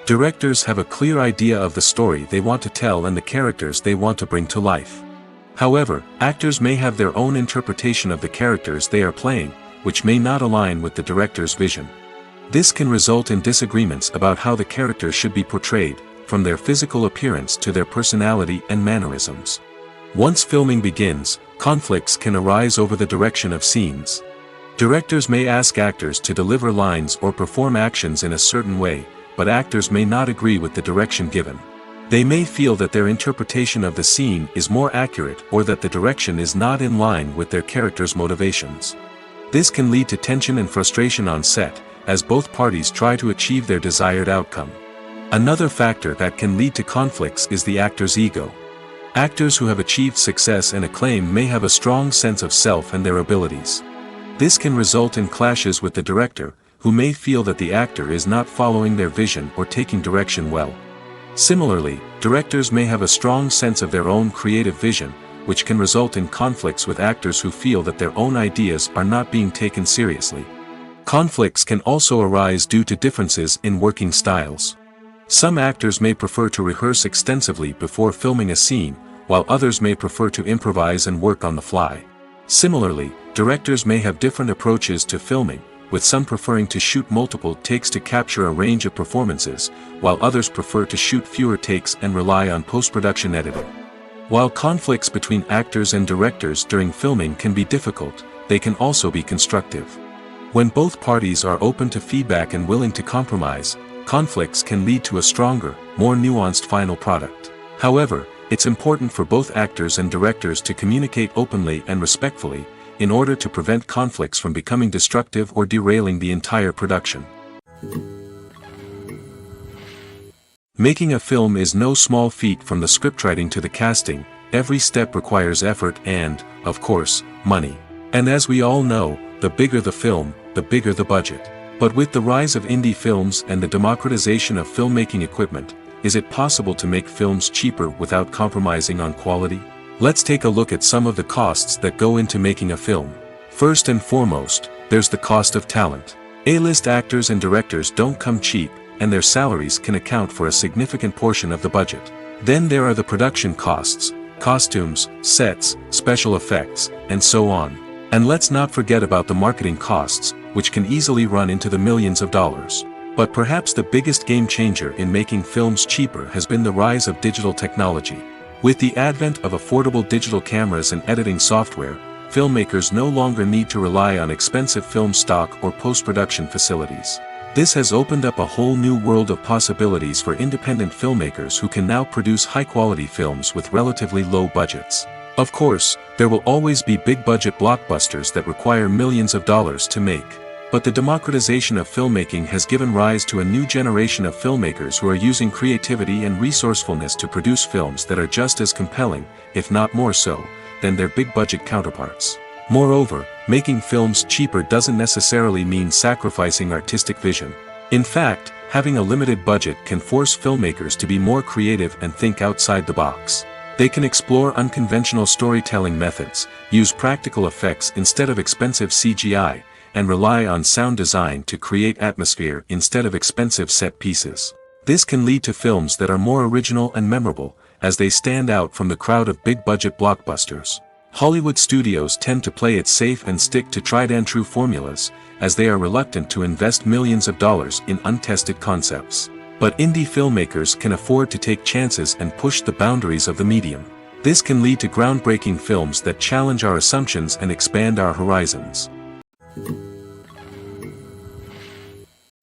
Directors have a clear idea of the story they want to tell and the characters they want to bring to life. However, actors may have their own interpretation of the characters they are playing, which may not align with the director's vision. This can result in disagreements about how the characters should be portrayed, from their physical appearance to their personality and mannerisms. Once filming begins, conflicts can arise over the direction of scenes. Directors may ask actors to deliver lines or perform actions in a certain way, but actors may not agree with the direction given. They may feel that their interpretation of the scene is more accurate or that the direction is not in line with their character's motivations. This can lead to tension and frustration on set, as both parties try to achieve their desired outcome. Another factor that can lead to conflicts is the actor's ego. Actors who have achieved success and acclaim may have a strong sense of self and their abilities. This can result in clashes with the director, who may feel that the actor is not following their vision or taking direction well. Similarly, directors may have a strong sense of their own creative vision, which can result in conflicts with actors who feel that their own ideas are not being taken seriously. Conflicts can also arise due to differences in working styles. Some actors may prefer to rehearse extensively before filming a scene, while others may prefer to improvise and work on the fly. Similarly, directors may have different approaches to filming, with some preferring to shoot multiple takes to capture a range of performances, while others prefer to shoot fewer takes and rely on post-production editing. While conflicts between actors and directors during filming can be difficult, they can also be constructive. When both parties are open to feedback and willing to compromise, conflicts can lead to a stronger, more nuanced final product. However, it's important for both actors and directors to communicate openly and respectfully, in order to prevent conflicts from becoming destructive or derailing the entire production. Making a film is no small feat. From the scriptwriting to the casting, every step requires effort and, of course, money. And as we all know, the bigger the film, the bigger the budget. But with the rise of indie films and the democratization of filmmaking equipment, is it possible to make films cheaper without compromising on quality? Let's take a look at some of the costs that go into making a film. First and foremost, there's the cost of talent. A-list actors and directors don't come cheap, and their salaries can account for a significant portion of the budget. Then there are the production costs, costumes, sets, special effects, and so on. And let's not forget about the marketing costs, which can easily run into the millions of dollars. But perhaps the biggest game changer in making films cheaper has been the rise of digital technology. With the advent of affordable digital cameras and editing software, filmmakers no longer need to rely on expensive film stock or post-production facilities. This has opened up a whole new world of possibilities for independent filmmakers who can now produce high-quality films with relatively low budgets. Of course, there will always be big-budget blockbusters that require millions of dollars to make. But the democratization of filmmaking has given rise to a new generation of filmmakers who are using creativity and resourcefulness to produce films that are just as compelling, if not more so, than their big-budget counterparts. Moreover, making films cheaper doesn't necessarily mean sacrificing artistic vision. In fact, having a limited budget can force filmmakers to be more creative and think outside the box. They can explore unconventional storytelling methods, use practical effects instead of expensive CGI, and rely on sound design to create atmosphere instead of expensive set pieces. This can lead to films that are more original and memorable, as they stand out from the crowd of big-budget blockbusters. Hollywood studios tend to play it safe and stick to tried-and-true formulas, as they are reluctant to invest millions of dollars in untested concepts. But indie filmmakers can afford to take chances and push the boundaries of the medium. This can lead to groundbreaking films that challenge our assumptions and expand our horizons.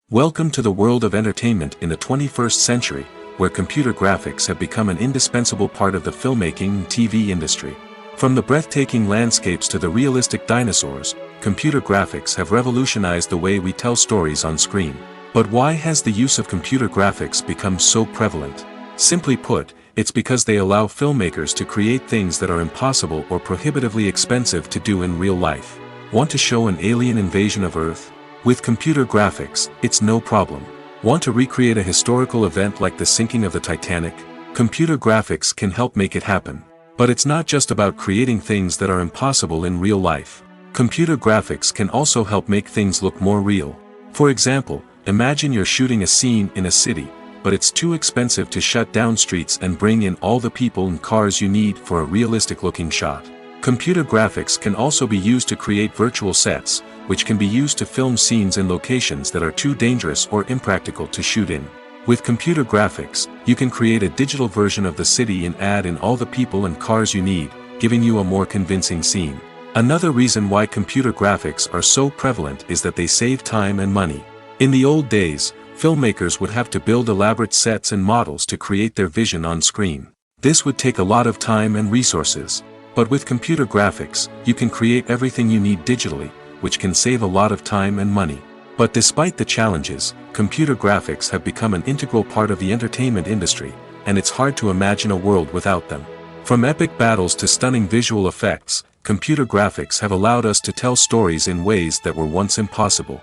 Welcome to the world of entertainment in the 21st century, where computer graphics have become an indispensable part of the filmmaking and TV industry. From the breathtaking landscapes to the realistic dinosaurs, computer graphics have revolutionized the way we tell stories on screen. But why has the use of computer graphics become so prevalent? Simply put, it's because they allow filmmakers to create things that are impossible or prohibitively expensive to do in real life. Want to show an alien invasion of Earth? With computer graphics, it's no problem. Want to recreate a historical event like the sinking of the Titanic? Computer graphics can help make it happen. But it's not just about creating things that are impossible in real life. Computer graphics can also help make things look more real. For example, imagine you're shooting a scene in a city, but it's too expensive to shut down streets and bring in all the people and cars you need for a realistic-looking shot. Computer graphics can also be used to create virtual sets, which can be used to film scenes in locations that are too dangerous or impractical to shoot in. With computer graphics, you can create a digital version of the city and add in all the people and cars you need, giving you a more convincing scene. Another reason why computer graphics are so prevalent is that they save time and money. In the old days, filmmakers would have to build elaborate sets and models to create their vision on screen. This would take a lot of time and resources. But with computer graphics, you can create everything you need digitally, which can save a lot of time and money. But despite the challenges, computer graphics have become an integral part of the entertainment industry, and it's hard to imagine a world without them. From epic battles to stunning visual effects, computer graphics have allowed us to tell stories in ways that were once impossible.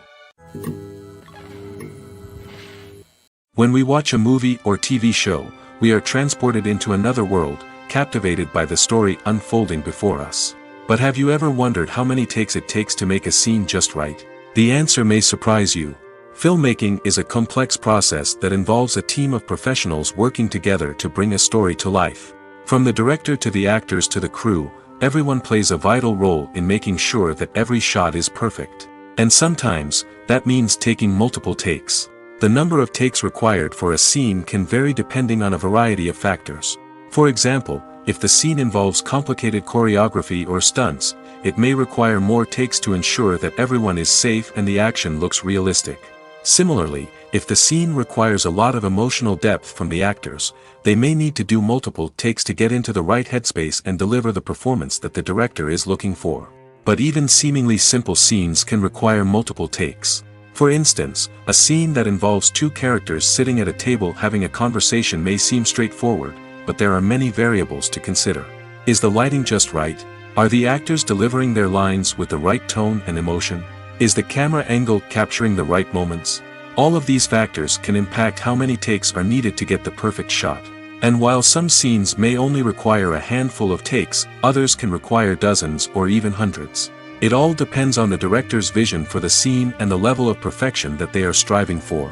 When we watch a movie or TV show, we are transported into another world, captivated by the story unfolding before us. But have you ever wondered how many takes it takes to make a scene just right? The answer may surprise you. Filmmaking is a complex process that involves a team of professionals working together to bring a story to life. From the director to the actors to the crew, everyone plays a vital role in making sure that every shot is perfect. And sometimes, that means taking multiple takes. The number of takes required for a scene can vary depending on a variety of factors. For example, if the scene involves complicated choreography or stunts, it may require more takes to ensure that everyone is safe and the action looks realistic. Similarly, if the scene requires a lot of emotional depth from the actors, they may need to do multiple takes to get into the right headspace and deliver the performance that the director is looking for. But even seemingly simple scenes can require multiple takes. For instance, a scene that involves two characters sitting at a table having a conversation may seem straightforward, but there are many variables to consider. Is the lighting just right? Are the actors delivering their lines with the right tone and emotion? Is the camera angle capturing the right moments? All of these factors can impact how many takes are needed to get the perfect shot. And while some scenes may only require a handful of takes, others can require dozens or even hundreds. It all depends on the director's vision for the scene and the level of perfection that they are striving for.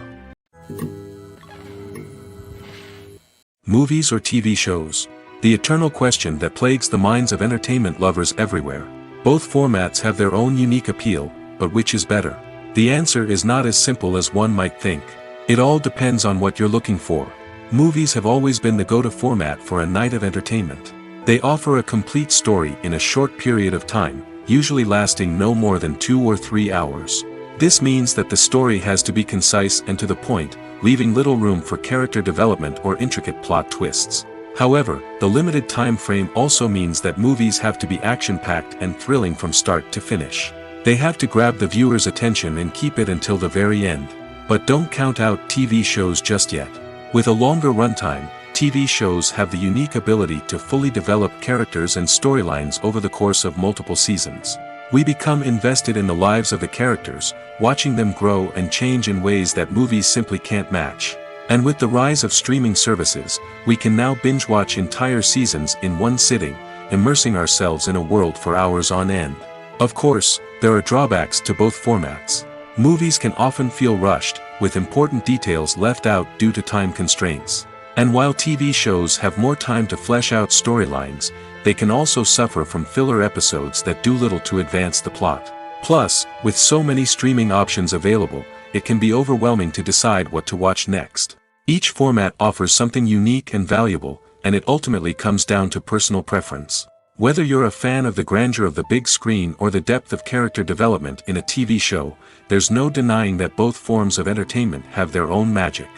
Movies or TV shows? The eternal question that plagues the minds of entertainment lovers everywhere. Both formats have their own unique appeal, but which is better? The answer is not as simple as one might think. It all depends on what you're looking for. Movies have always been the go-to format for a night of entertainment. They offer a complete story in a short period of time, usually lasting no more than 2 or 3 hours. This means that the story has to be concise and to the point, leaving little room for character development or intricate plot twists. However, the limited time frame also means that movies have to be action-packed and thrilling from start to finish. They have to grab the viewer's attention and keep it until the very end. But don't count out TV shows just yet. With a longer runtime, TV shows have the unique ability to fully develop characters and storylines over the course of multiple seasons. We become invested in the lives of the characters, watching them grow and change in ways that movies simply can't match. And with the rise of streaming services, we can now binge-watch entire seasons in one sitting, immersing ourselves in a world for hours on end. Of course, there are drawbacks to both formats. Movies can often feel rushed, with important details left out due to time constraints. And while TV shows have more time to flesh out storylines, they can also suffer from filler episodes that do little to advance the plot. Plus, with so many streaming options available, it can be overwhelming to decide what to watch next. Each format offers something unique and valuable, and it ultimately comes down to personal preference. Whether you're a fan of the grandeur of the big screen or the depth of character development in a TV show, there's no denying that both forms of entertainment have their own magic.